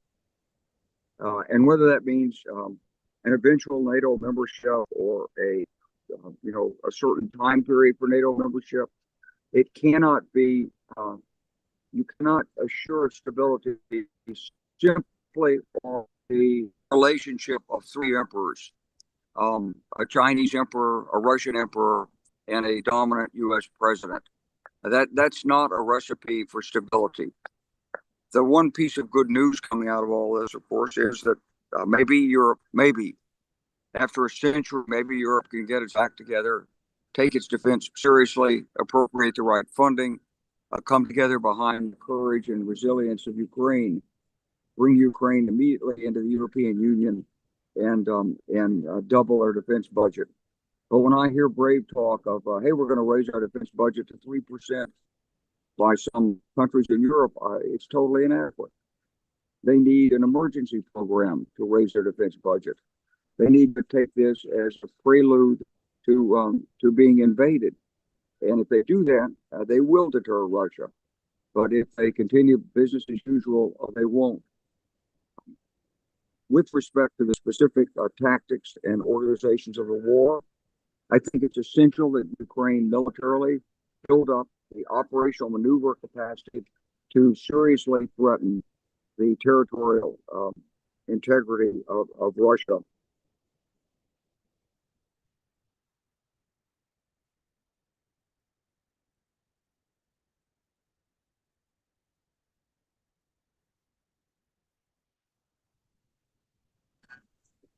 And whether that means an eventual NATO membership or a certain time period for NATO membership, it cannot be. You cannot assure stability simply on the relationship of three emperors: a Chinese emperor, a Russian emperor, and a dominant U.S. president. That's not a recipe for stability. The one piece of good news coming out of all this, of course, is that maybe Europe, after a century, maybe Europe can get its act together, take its defense seriously, appropriate the right funding, come together behind the courage and resilience of Ukraine, bring Ukraine immediately into the European Union, and double our defense budget. But when I hear brave talk of, hey, we're going to raise our defense budget to 3% by some countries in Europe, it's totally inadequate. They need an emergency program to raise their defense budget. They need to take this as a prelude to being invaded. And if they do that, they will deter Russia. But if they continue business as usual, they won't. With respect to the specific tactics and organizations of the war, I think it's essential that Ukraine militarily build up the operational maneuver capacity to seriously threaten the territorial integrity of Russia.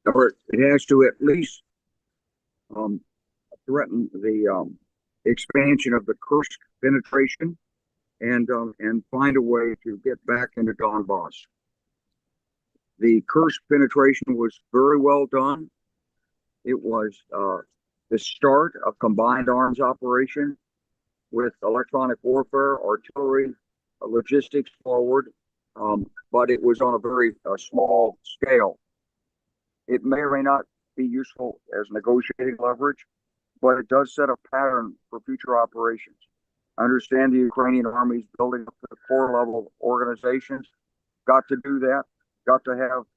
Or it has to at least threaten the expansion of the Kursk penetration and find a way to get back into Donbass. The Kursk penetration was very well done. It was the start of combined arms operation with electronic warfare, artillery, logistics forward, but it was on a very small scale. It may or may not be useful as negotiating leverage, but it does set a pattern for future operations. I understand the Ukrainian army is building up to the core level organizations. Got to do that. Got to have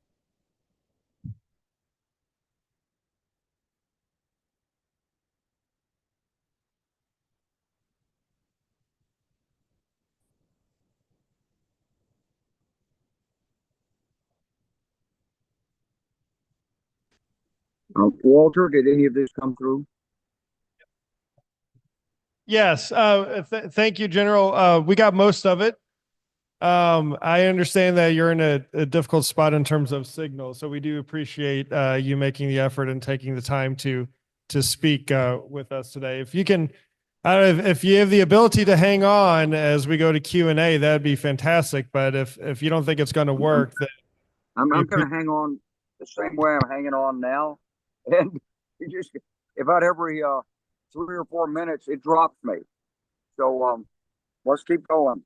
Walter, did any of this come through? Yes, thank you, General. We got most of it. I understand that you're in a difficult spot in terms of signal, so we do appreciate you making the effort and taking the time to speak with us today. If you can, if you have the ability to hang on as we go to Q&A, that'd be fantastic. But if you don't think it's going to work, then I'm going to hang on the same way I'm hanging on now. And you just, about every 3 or 4 minutes, it drops me. So let's keep going.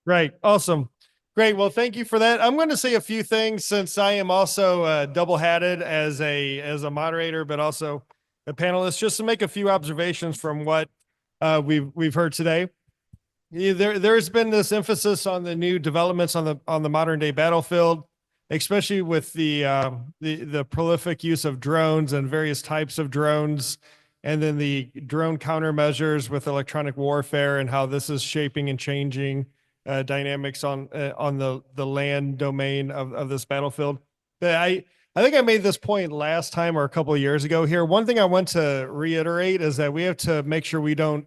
Right. Awesome. Great. Well, thank you for that. I'm going to say a few things since I am also double-hatted as a moderator, but also a panelist, just to make a few observations from what we've heard today. There's been this emphasis on the new developments on the modern day battlefield, especially with the prolific use of drones and various types of drones, and then the drone countermeasures with electronic warfare and how this is shaping and changing dynamics on the land domain of this battlefield. But I think I made this point last time or a couple of years ago here. One thing I want to reiterate is that we have to make sure we don't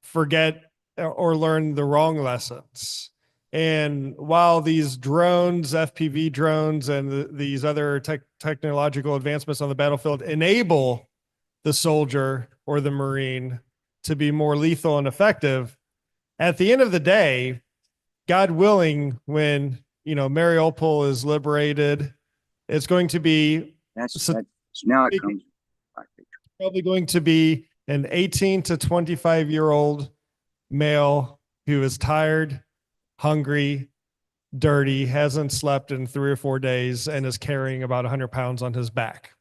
forget or learn the wrong lessons. And while these drones, FPV drones, and these other technological advancements on the battlefield enable the soldier or the Marine to be more lethal and effective, at the end of the day, God willing, when Mariupol is liberated, it's going to be That's now it comes. probably going to be an 18 to 25-year-old male who is tired, hungry, dirty, hasn't slept in 3 or 4 days, and is carrying about 100 pounds on his back.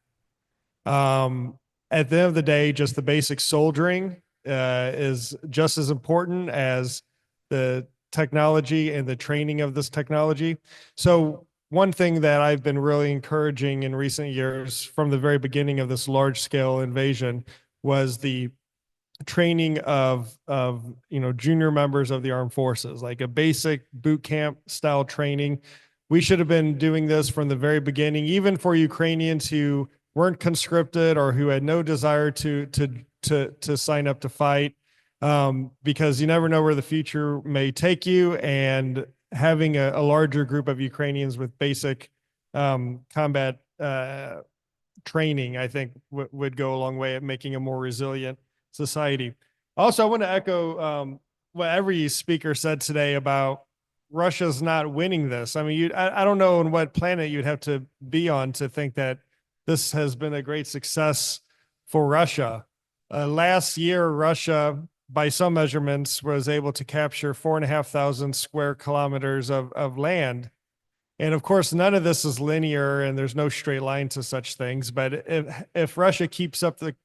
At the end of the day, just the basic soldiering is just as important as the technology and the training of this technology. So one thing that I've been really encouraging in recent years from the very beginning of this large scale invasion was the training of junior members of the armed forces, like a basic boot camp style training. We should have been doing this from the very beginning, even for Ukrainians who weren't conscripted or who had no desire to sign up to fight, because you never know where the future may take you. And having a larger group of Ukrainians with basic combat training, I think would go a long way at making a more resilient society. Also, I want to echo what every speaker said today about Russia's not winning this. I mean, I don't know on what planet you'd have to be on to think that this has been a great success for Russia. Last year, Russia, by some measurements, was able to capture 4,500 square kilometers of land. And of course, none of this is linear and there's no straight line to such things. But if Russia keeps up the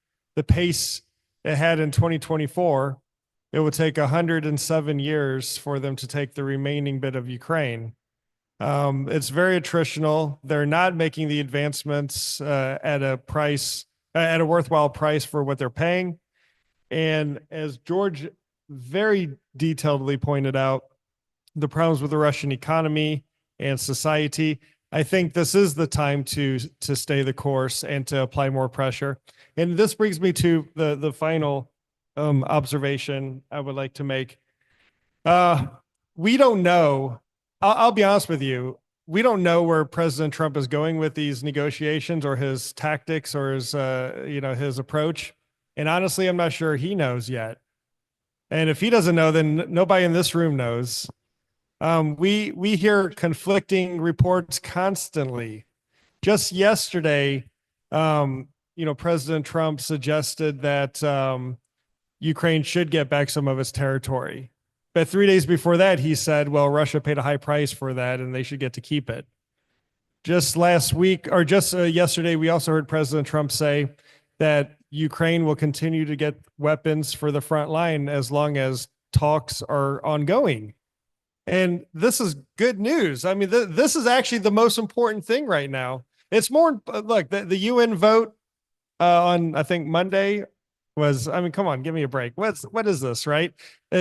pace it had in 2024, it would take 107 years for them to take the remaining bit of Ukraine. It's very attritional. They're not making the advancements at a worthwhile price for what they're paying. And as George very detailedly pointed out, the problems with the Russian economy and society, I think this is the time to stay the course and to apply more pressure. And this brings me to the final observation I would like to make. We don't know. I'll be honest with you. We don't know where President Trump is going with these negotiations or his tactics or his approach. And honestly, I'm not sure he knows yet. And if he doesn't know, then nobody in this room knows. We hear conflicting reports constantly. Just yesterday, President Trump suggested that Ukraine should get back some of its territory. But 3 days before that, he said, well, Russia paid a high price for that and they should get to keep it. Just last week, or just yesterday, we also heard President Trump say that Ukraine will continue to get weapons for the front line as long as talks are ongoing. And this is good news. I mean, this is actually the most important thing right now. It's more, look, the UN vote on, I think, Monday was, I mean, come on, give me a break. What is this, right?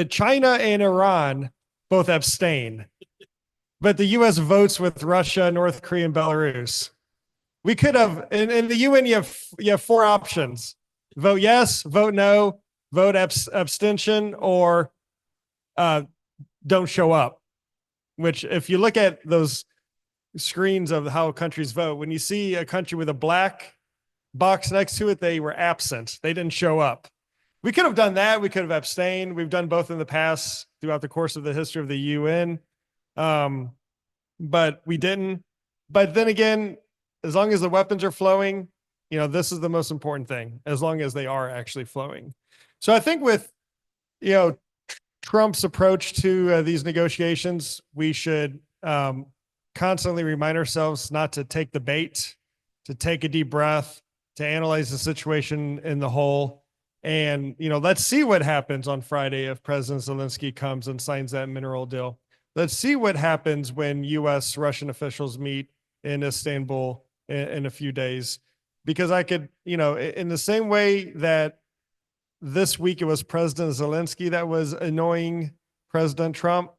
China and Iran both abstain, but the U.S. votes with Russia, North Korea, and Belarus. We could have, in the UN, you have four options: vote yes, vote no, vote abstention, or don't show up. Which, if you look at those screens of how countries vote, when you see a country with a black box next to it, they were absent. They didn't show up. We could have done that. We could have abstained. We've done both in the past throughout the course of the history of the UN. But we didn't. But then again, as long as the weapons are flowing, this is the most important thing, as long as they are actually flowing. So I think with, Trump's approach to these negotiations, we should constantly remind ourselves not to take the bait, to take a deep breath, to analyze the situation in the whole. And, let's see what happens on Friday if President Zelensky comes and signs that mineral deal. Let's see what happens when U.S. Russian officials meet in Istanbul in a few days. Because I could, in the same way that this week it was President Zelensky that was annoying President Trump,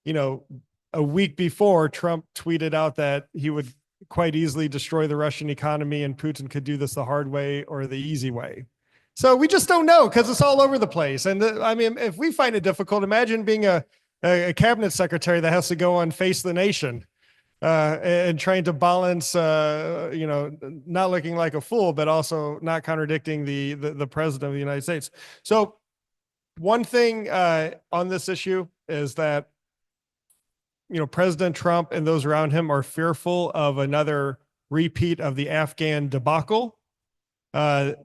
a week before, Trump tweeted out that he would quite easily destroy the Russian economy and Putin could do this the hard way or the easy way. So we just don't know because it's all over the place. And if we find it difficult, imagine being a cabinet secretary that has to go on Face the Nation and trying to balance, not looking like a fool, but also not contradicting the president of the United States. So one thing on this issue is that, President Trump and those around him are fearful of another repeat of the Afghan debacle.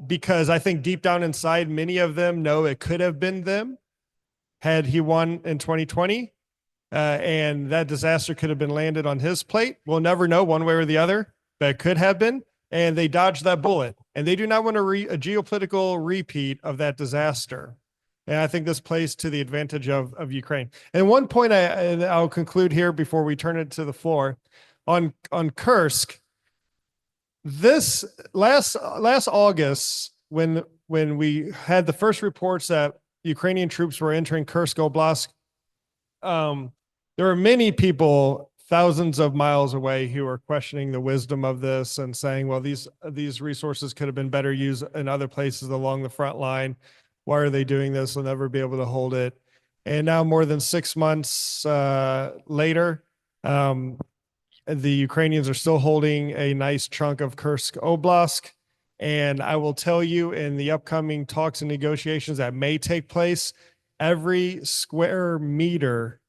Because I think deep down inside, many of them know it could have been them had he won in 2020. And that disaster could have been landed on his plate. We'll never know one way or the other, but it could have been. And they dodged that bullet. And they do not want a geopolitical repeat of that disaster. And I think this plays to the advantage of Ukraine. And one point I'll conclude here before we turn it to the floor. On Kursk, this last August, when we had the first reports that Ukrainian troops were entering Kursk Oblast, there were many people thousands of miles away who were questioning the wisdom of this and saying, well, these resources could have been better used in other places along the front line. Why are they doing this? They'll never be able to hold it. And now, more than 6 months later, the Ukrainians are still holding a nice chunk of Kursk Oblast. And I will tell you, in the upcoming talks and negotiations that may take place, every square meter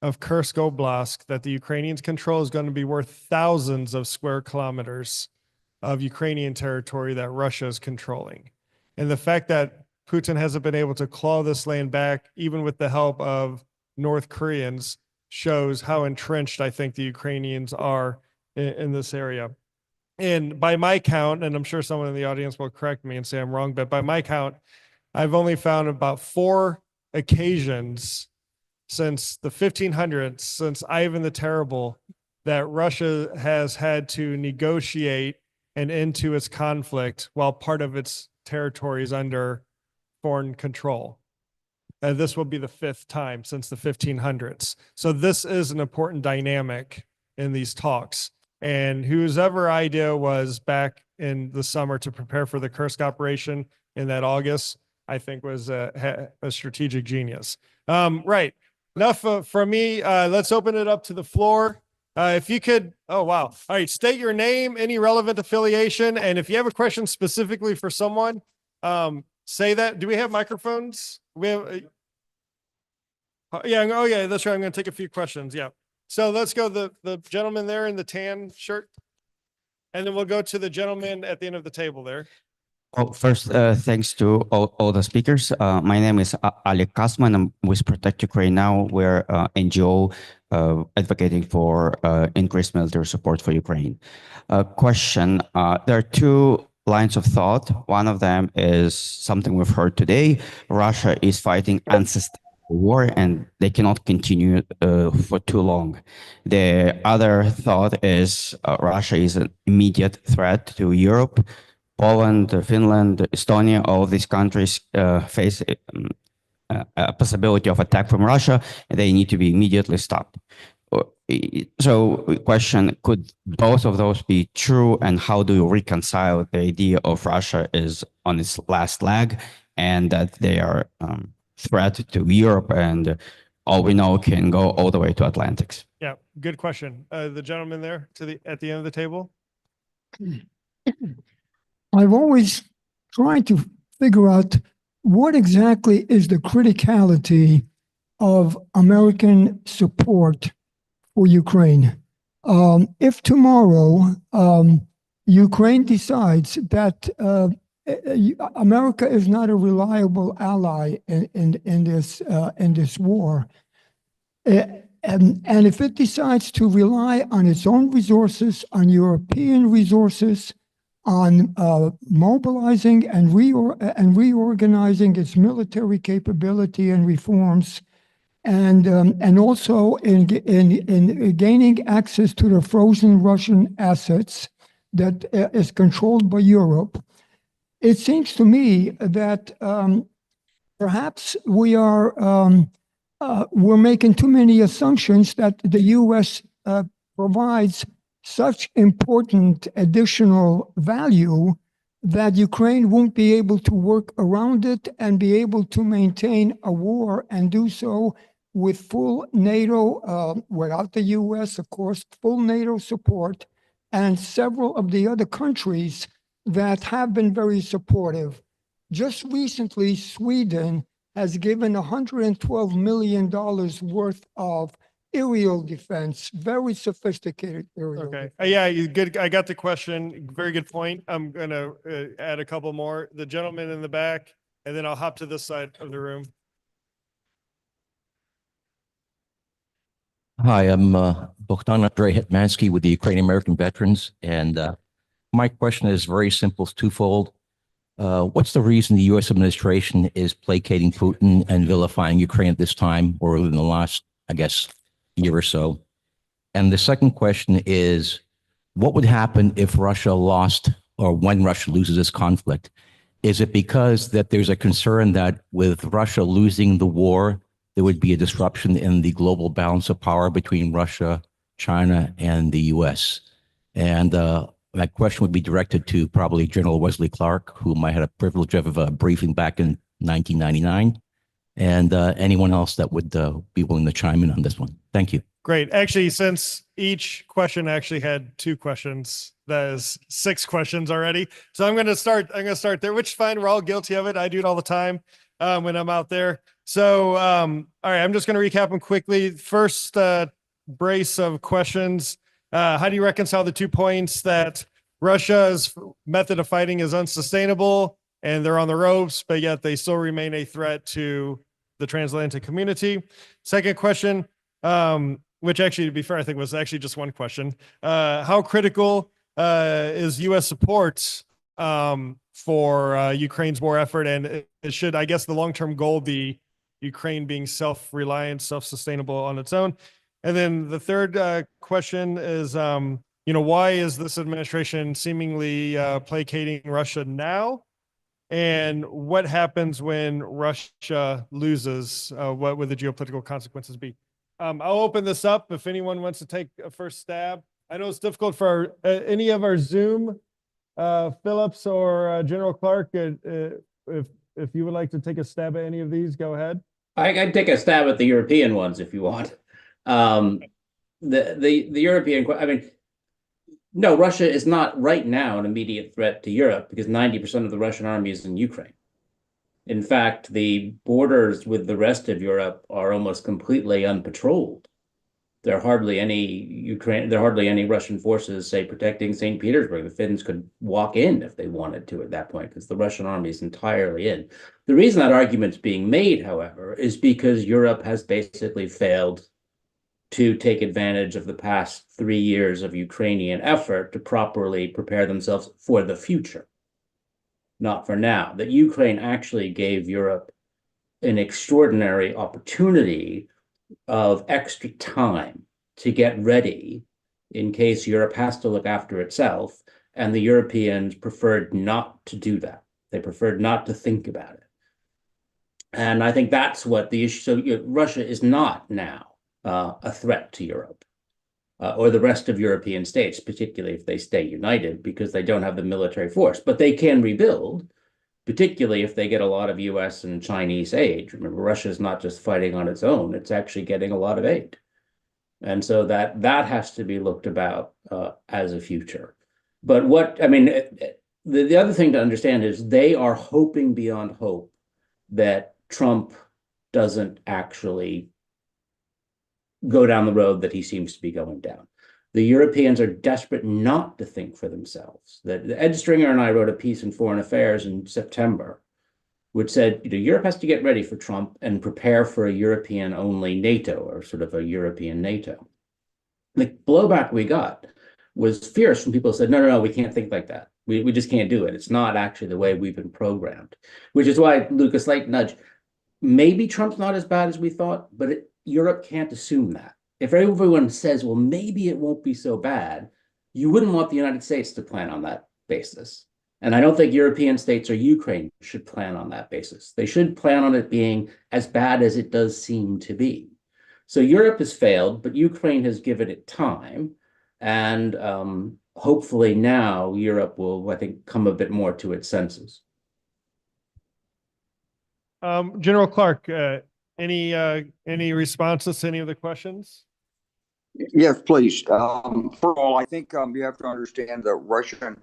of Kursk Oblast that the Ukrainians control is going to be worth thousands of square kilometers of Ukrainian territory that Russia is controlling. And the fact that Putin hasn't been able to claw this land back, even with the help of North Koreans, shows how entrenched I think the Ukrainians are in this area. And by my count, and I'm sure someone in the audience will correct me and say I'm wrong, but by my count, I've only found about 4 occasions since the 1500s, since Ivan the Terrible, that Russia has had to negotiate an end to its conflict while part of its territory is under foreign control. And this will be the 5th time since the 1500s. So this is an important dynamic in these talks. And whoever idea was back in the summer to prepare for the Kursk operation in that August, I think was a strategic genius. Right. Enough from me. Let's open it up to the floor. If you could, oh, wow. All right. State your name, any relevant affiliation. And if you have a question specifically for someone, say that. Do we have microphones? We have, yeah. Oh, yeah. That's right. I'm going to take a few questions. Yeah. So let's go the gentleman there in the tan shirt, and then we'll go to the gentleman at the end of the table there. Well, first, thanks to all the speakers. My name is Alek Kasman. I'm with Protect Ukraine Now. We're NGO advocating for increased military support for Ukraine. Question, there are 2 lines of thought. One of them is something we've heard today. Russia is fighting unsustainable war and they cannot continue for too long. The other thought is Russia is an immediate threat to Europe. Poland, Finland, Estonia, all these countries face a possibility of attack from Russia, and they need to be immediately stopped. So question, could both of those be true? And how do you reconcile the idea of Russia is on its last leg and that they are threat to Europe and all we know can go all the way to Atlantics? Yeah, good question. The gentleman there at the end of the table. I've always tried to figure out what exactly is the criticality of American support for Ukraine. If tomorrow Ukraine decides that America is not a reliable ally in this war, and if it decides to rely on its own resources, on European resources, on mobilizing and reorganizing its military capability and reforms, and also in gaining access to the frozen Russian assets that is controlled by Europe, it seems to me that perhaps we're making too many assumptions that the U.S. provides such important additional value that Ukraine won't be able to work around it and be able to maintain a war and do so with full NATO, without the U.S., of course, full NATO support, and several of the other countries that have been very supportive. Just recently, Sweden has given $112 million worth of aerial defense, very sophisticated aerial Okay. defense. Yeah, you good. I got the question. Very good point. I'm gonna add a couple more. The gentleman in the back, and then I'll hop to this side of the room. Hi, I'm Bogdan Andrei Hetmansky with the Ukrainian American Veterans, and my question is very simple, it's twofold. What's the reason the U.S. administration is placating Putin and vilifying Ukraine at this time, or in the last, I guess, year or so? And the second question is, what would happen if Russia lost, or when Russia loses this conflict? Is it because that there's a concern that with Russia losing the war, there would be a disruption in the global balance of power between Russia, China, and the U.S.? And my question would be directed to probably General Wesley Clark, whom I had a privilege of briefing back in 1999, and anyone else that would be willing to chime in on this one. Thank you. Great. Actually, since each question actually had 2 questions, that is 6 questions already. So I'm going to start there, which is fine. We're all guilty of it. I do it all the time when I'm out there. So, all right, I'm just going to recap them quickly. First brace of questions. How do you reconcile the 2 points that Russia's method of fighting is unsustainable and they're on the ropes, but yet they still remain a threat to the transatlantic community? Second question, which actually, to be fair, I think was actually just one question. How critical is U.S. support for Ukraine's war effort? And it should, I guess, the long-term goal be Ukraine being self-reliant, self-sustainable on its own? And then the third question is, why is this administration seemingly placating Russia now? And what happens when Russia loses? What would the geopolitical consequences be? I'll open this up if anyone wants to take a first stab. I know it's difficult for any of our Zoom, Phillips or General Clark. If you would like to take a stab at any of these, go ahead. I can take a stab at the European ones if you want. The European, I mean, no, Russia is not right now an immediate threat to Europe because 90% of the Russian army is in Ukraine. In fact, the borders with the rest of Europe are almost completely unpatrolled. There are hardly any Russian forces, say, protecting St. Petersburg. The Finns could walk in if they wanted to at that point because the Russian army is entirely in. The reason that argument's being made, however, is because Europe has basically failed to take advantage of the past 3 years of Ukrainian effort to properly prepare themselves for the future, not for now. That Ukraine actually gave Europe an extraordinary opportunity of extra time to get ready in case Europe has to look after itself, and the Europeans preferred not to do that. They preferred not to think about it. And I think that's what the issue. So Russia is not now a threat to Europe. or the rest of European states, particularly if they stay united, because they don't have the military force. But they can rebuild, particularly if they get a lot of US and Chinese aid. Remember, Russia is not just fighting on its own, it's actually getting a lot of aid. And so that has to be looked about as a future. But the other thing to understand is they are hoping beyond hope that Trump doesn't actually go down the road that he seems to be going down. The Europeans are desperate not to think for themselves. Ed Stringer and I wrote a piece in Foreign Affairs in September, which said, Europe has to get ready for Trump and prepare for a European-only NATO, or sort of a European NATO. The blowback we got was fierce when people said, no, we can't think like that. We just can't do it. It's not actually the way we've been programmed, which is why, Lucas, slight nudge, maybe Trump's not as bad as we thought, but Europe can't assume that. If everyone says, well, maybe it won't be so bad, you wouldn't want the United States to plan on that basis. And I don't think European states or Ukraine should plan on that basis. They should plan on it being as bad as it does seem to be. So Europe has failed, but Ukraine has given it time. And hopefully now Europe will, I think, come a bit more to its senses. General Clark, any responses to any of the questions? Yes, please. First of all, I think you have to understand that Russian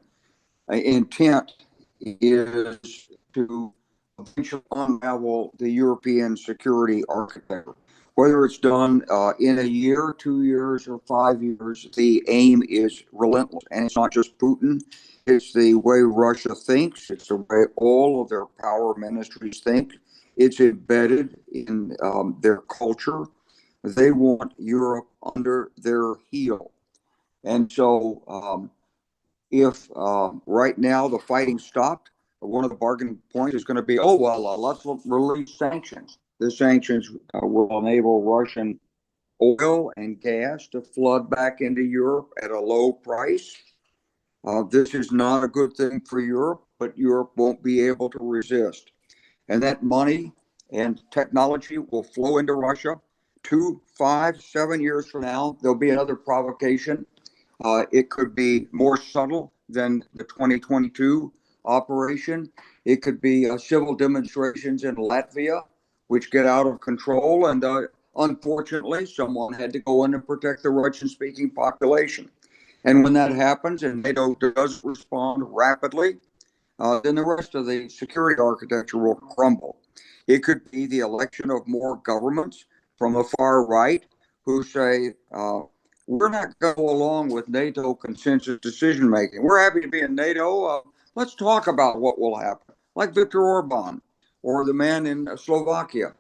intent is to eventually unravel the European security architecture. Whether it's done in a year, 2 years, or 5 years, the aim is relentless. And it's not just Putin. It's the way Russia thinks. It's the way all of their power ministries think. It's embedded in their culture. They want Europe under their heel. And so if right now the fighting stopped, one of the bargaining points is going to be, let's release sanctions. The sanctions will enable Russian oil and gas to flood back into Europe at a low price. This is not a good thing for Europe, but Europe won't be able to resist. And that money and technology will flow into Russia. 2, 5, 7 years from now, there'll be another provocation. It could be more subtle than the 2022 operation. It could be civil demonstrations in Latvia, which get out of control. And unfortunately, someone had to go in and protect the Russian-speaking population. And when that happens and NATO does respond rapidly, then the rest of the security architecture will crumble. It could be the election of more governments from the far right who say, we're not going to go along with NATO consensus decision-making. We're happy to be in NATO. Let's talk about what will happen, like Viktor Orban or the man in Slovakia.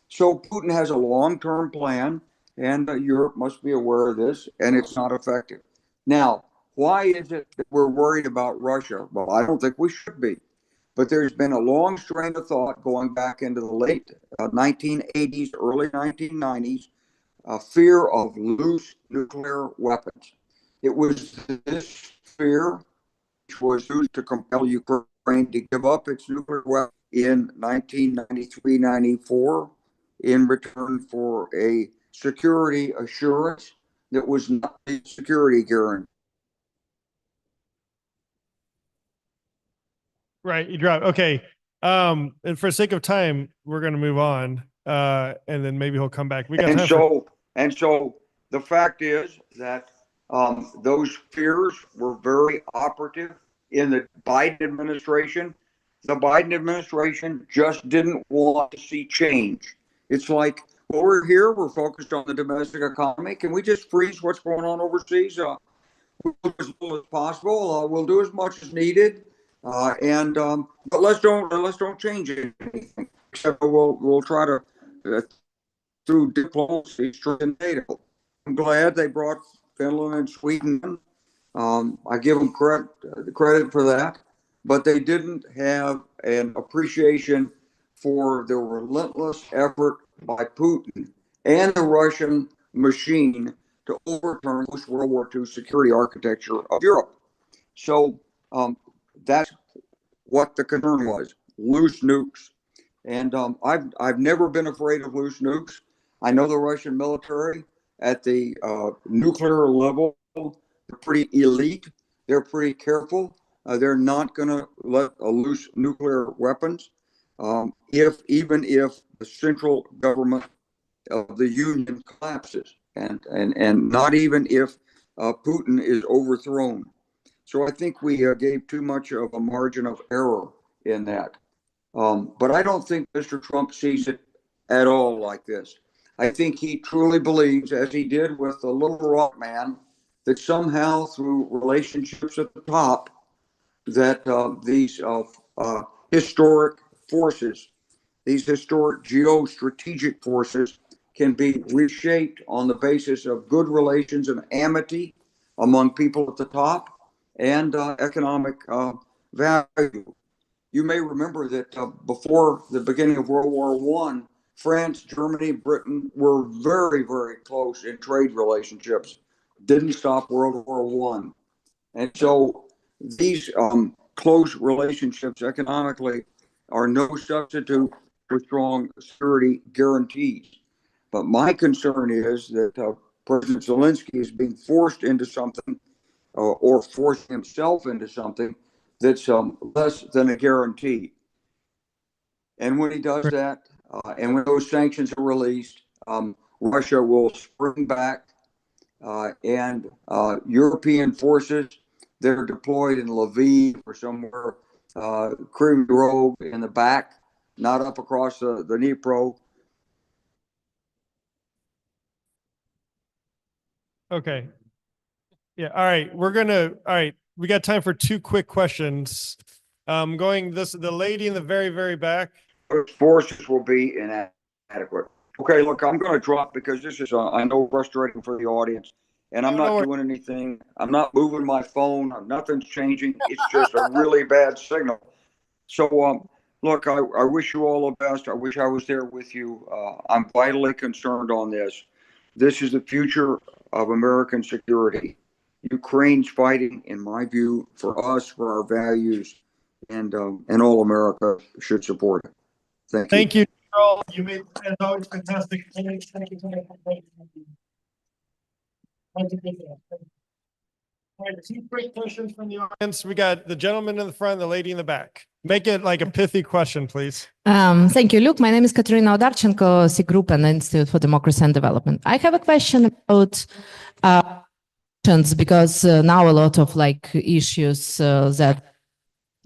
So Putin has a long-term plan, and Europe must be aware of this, and it's not effective. Now, why is it that we're worried about Russia? Well, I don't think we should be. But there's been a long strain of thought going back into the late 1980s, early 1990s, fear of loose nuclear weapons. It was this fear which was used to compel Ukraine to give up its nuclear weapons in 1993-94 in return for a security assurance that was not a security guarantee. Right, you dropped. Okay. And for sake of time, we're going to move on. And then maybe he'll come back. We got time and so the fact is that those fears were very operative in the Biden administration. The Biden administration just didn't want to see change. It's like, well, we're here, we're focused on the domestic economy. Can we just freeze what's going on overseas? We'll do as little as possible. We'll do as much as needed. But let's don't change anything. Except we'll try to through diplomacy strengthen NATO. I'm glad they brought Finland and Sweden in. I give them credit for that, but they didn't have an appreciation for the relentless effort by Putin and the Russian machine to overturn post-World War II security architecture of Europe. So that's what the concern was: loose nukes. And I've never been afraid of loose nukes. I know the Russian military at the nuclear level. They're pretty elite. They're pretty careful. They're not going to let loose nuclear weapons. Even if the central government of the Union collapses, and not even if Putin is overthrown. So I think we gave too much of a margin of error in that. But I don't think Mr. Trump sees it at all like this. I think he truly believes, as he did with the Little Rock Man, that somehow through relationships at the top, that these historic forces, these historic geostrategic forces, can be reshaped on the basis of good relations and amity among people at the top and economic value. You may remember that before the beginning of World War I, France, Germany, Britain were very, very close in trade relationships. Didn't stop World War I. And so these close relationships economically are no substitute for strong security guarantees. But my concern is that President Zelensky is being forced into something or forcing himself into something that's less than a guarantee. And when he does that, and when those sanctions are released, Russia will spring back, and European forces that are deployed in Lviv or somewhere, Kryvyi Rog in the back, not up across the Dnipro. Okay. Yeah. All right. All right. We got time for two quick questions. The lady in the very, very back. Those forces will be inadequate. Okay, look, I'm going to drop because this is, I know, frustrating for the audience, and I'm not doing anything. I'm not moving my phone. Nothing's changing. It's just a really bad signal. So, look, I wish you all the best. I wish I was there with you. I'm vitally concerned on this. This is the future of American security. Ukraine's fighting, in my view, for us, for our values, and all America should support it. Thank you. Thank you, Carl. You made, as always, fantastic. Thank you. All right, two quick questions from the audience. We got the gentleman in the front, the lady in the back. Make it like a pithy question, please. Thank you, Luke. My name is Katerina Odarchenko, C Group and Institute for Democracy and Development. I have a question about because now a lot of issues that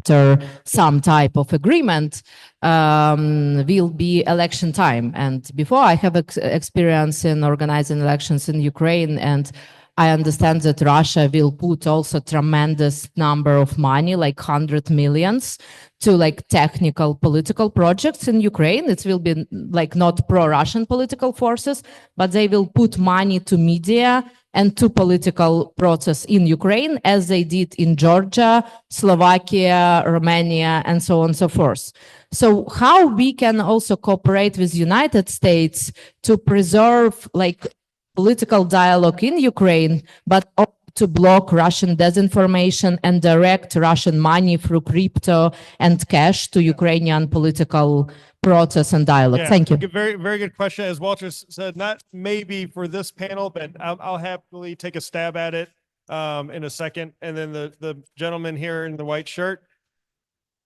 after some type of agreement will be election time. And before, I have experience in organizing elections in Ukraine, and I understand that Russia will put also tremendous number of money, like 100 millions, to technical political projects in Ukraine. It will be not pro-Russian political forces, but they will put money to media and to political process in Ukraine, as they did in Georgia, Slovakia, Romania, and so on and so forth. So how we can also cooperate with United States to preserve political dialogue in Ukraine, but also to block Russian disinformation and direct Russian money through crypto and cash to Ukrainian political process and dialogue. Yeah, Thank you. Very, very good question. As Walter said, not maybe for this panel, but I'll happily take a stab at it in a second. And then the gentleman here in the white shirt.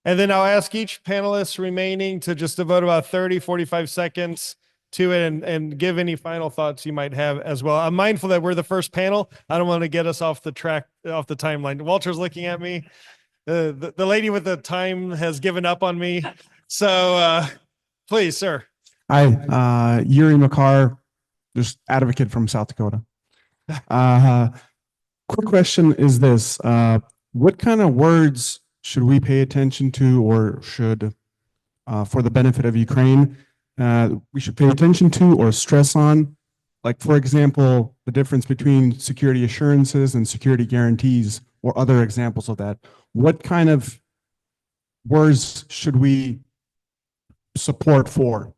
And then I'll ask each panelist remaining to just devote about 30, 45 seconds to it and give any final thoughts you might have as well. I'm mindful that we're the first panel. I don't want to get us off the track, off the timeline. Walter's looking at me. The lady with the time has given up on me. So please, sir. Hi, Yuri Makar, just advocate from South Dakota. Quick question is this, what kind of words should we pay attention to, or should, for the benefit of Ukraine, we should pay attention to or stress on? Like, for example, the difference between security assurances and security guarantees, or other examples of that. What kind of words should we give support for,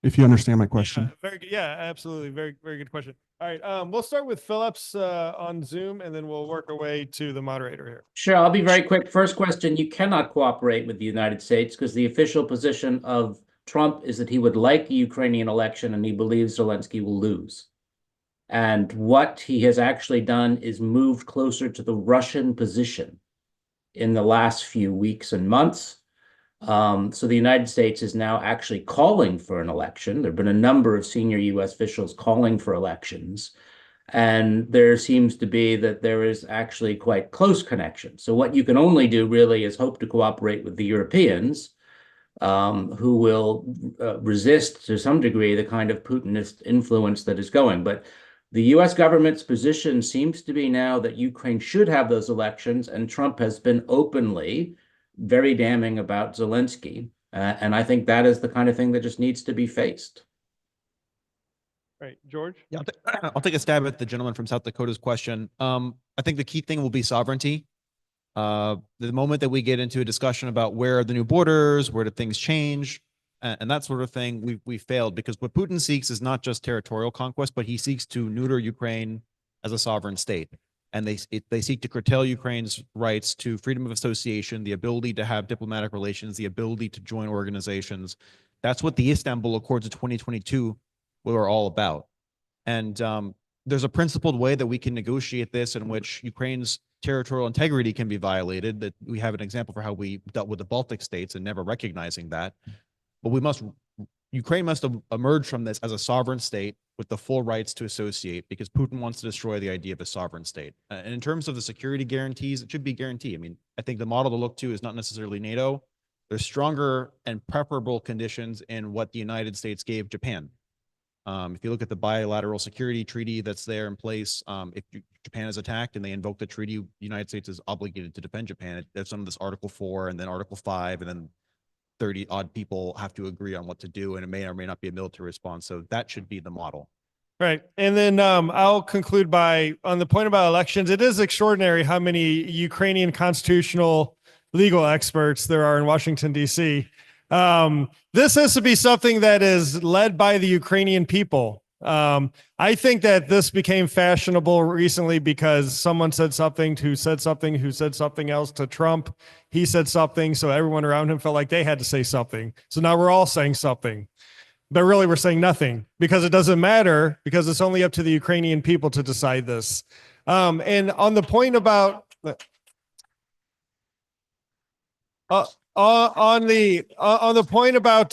if you understand my question? Yeah, very good. Yeah, absolutely. Very, very good question. All right. We'll start with Phillips on Zoom, and then we'll work our way to the moderator here. Sure, I'll be very quick. First question, you cannot cooperate with the United States because the official position of Trump is that he would like a Ukrainian election and he believes Zelensky will lose. And what he has actually done is moved closer to the Russian position in the last few weeks and months. So the United States is now actually calling for an election. There have been a number of senior US officials calling for elections. And there seems to be that there is actually quite close connection. So what you can only do really is hope to cooperate with the Europeans, who will resist to some degree the kind of Putinist influence that is going. But the US government's position seems to be now that Ukraine should have those elections, and Trump has been openly very damning about Zelensky. And I think that is the kind of thing that just needs to be faced. Right, George? Yeah, I'll take a stab at the gentleman from South Dakota's question. I think the key thing will be sovereignty. The moment that we get into a discussion about where are the new borders, where do things change, and that sort of thing, we failed, because what Putin seeks is not just territorial conquest, but he seeks to neuter Ukraine as a sovereign state. And they seek to curtail Ukraine's rights to freedom of association, the ability to have diplomatic relations, the ability to join organizations. That's what the Istanbul Accords of 2022 were all about. And there's a principled way that we can negotiate this in which Ukraine's territorial integrity can be violated. That we have an example for how we dealt with the Baltic states and never recognizing that. But Ukraine must emerge from this as a sovereign state with the full rights to associate, because Putin wants to destroy the idea of a sovereign state. And in terms of the security guarantees, it should be guaranteed. I mean, I think the model to look to is not necessarily NATO. There's stronger and preferable conditions in what the United States gave Japan. If you look at the bilateral security treaty that's there in place, if Japan is attacked and they invoke the treaty, the United States is obligated to defend Japan. There's some of this Article 4 and then Article 5, and then 30 odd people have to agree on what to do, and it may or may not be a military response. So that should be the model. Right. And then I'll conclude on the point about elections. It is extraordinary how many Ukrainian constitutional legal experts there are in Washington, D.C. This has to be something that is led by the Ukrainian people. I think that this became fashionable recently because someone said something who said something else to Trump. He said something, so everyone around him felt like they had to say something. So now we're all saying something. But really, we're saying nothing, because it doesn't matter, because it's only up to the Ukrainian people to decide this. And on the point about on the point about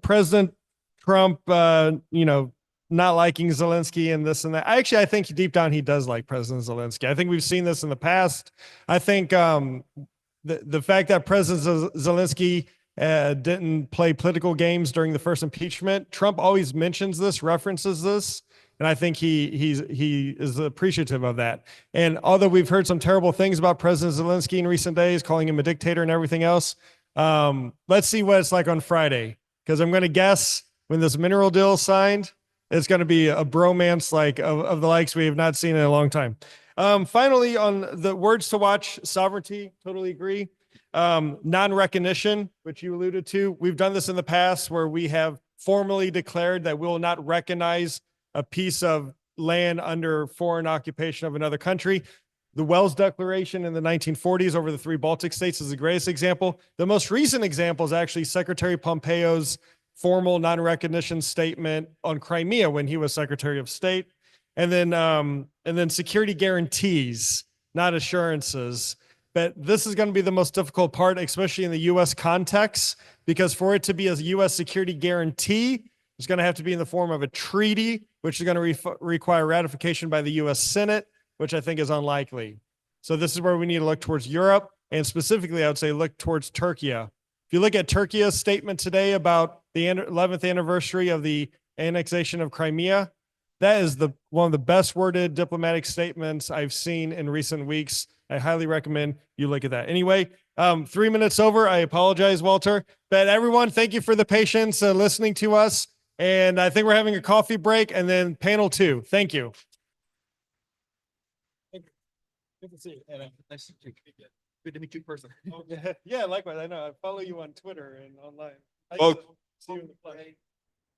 President Trump, not liking Zelensky and this and that. I think deep down he does like President Zelensky. I think we've seen this in the past. I think the fact that President Zelensky didn't play political games during the first impeachment. Trump always mentions this, references this, and I think he is appreciative of that. And although we've heard some terrible things about President Zelensky in recent days, calling him a dictator and everything else, let's see what it's like on Friday, because I'm going to guess when this mineral deal is signed, it's going to be a bromance like of the likes we have not seen in a long time. Finally, on the words to watch, sovereignty, totally agree. Non-recognition, which you alluded to. We've done this in the past where we have formally declared that we will not recognize a piece of land under foreign occupation of another country. The Wells Declaration in the 1940s over the 3 Baltic states is the greatest example. The most recent example is actually Secretary Pompeo's formal non-recognition statement on Crimea when he was Secretary of State. And then security guarantees, not assurances. But this is going to be the most difficult part, especially in the U.S. context, because for it to be a U.S. security guarantee, it's going to have to be in the form of a treaty, which is going to require ratification by the U.S. Senate, which I think is unlikely. So this is where we need to look towards Europe, and specifically, I would say look towards Turkey. If you look at Turkey's statement today about the 11th anniversary of the annexation of Crimea, that is one of the best worded diplomatic statements I've seen in recent weeks. I highly recommend you look at that. Anyway, 3 minutes over. I apologize, Walter. But everyone, thank you for the patience listening to us. And I think we're having a coffee break and then panel 2. Thank you. Good to see you. And nice to meet you. Good to meet you in person. Yeah, likewise. I know. I follow you on Twitter and online. See you in the flesh.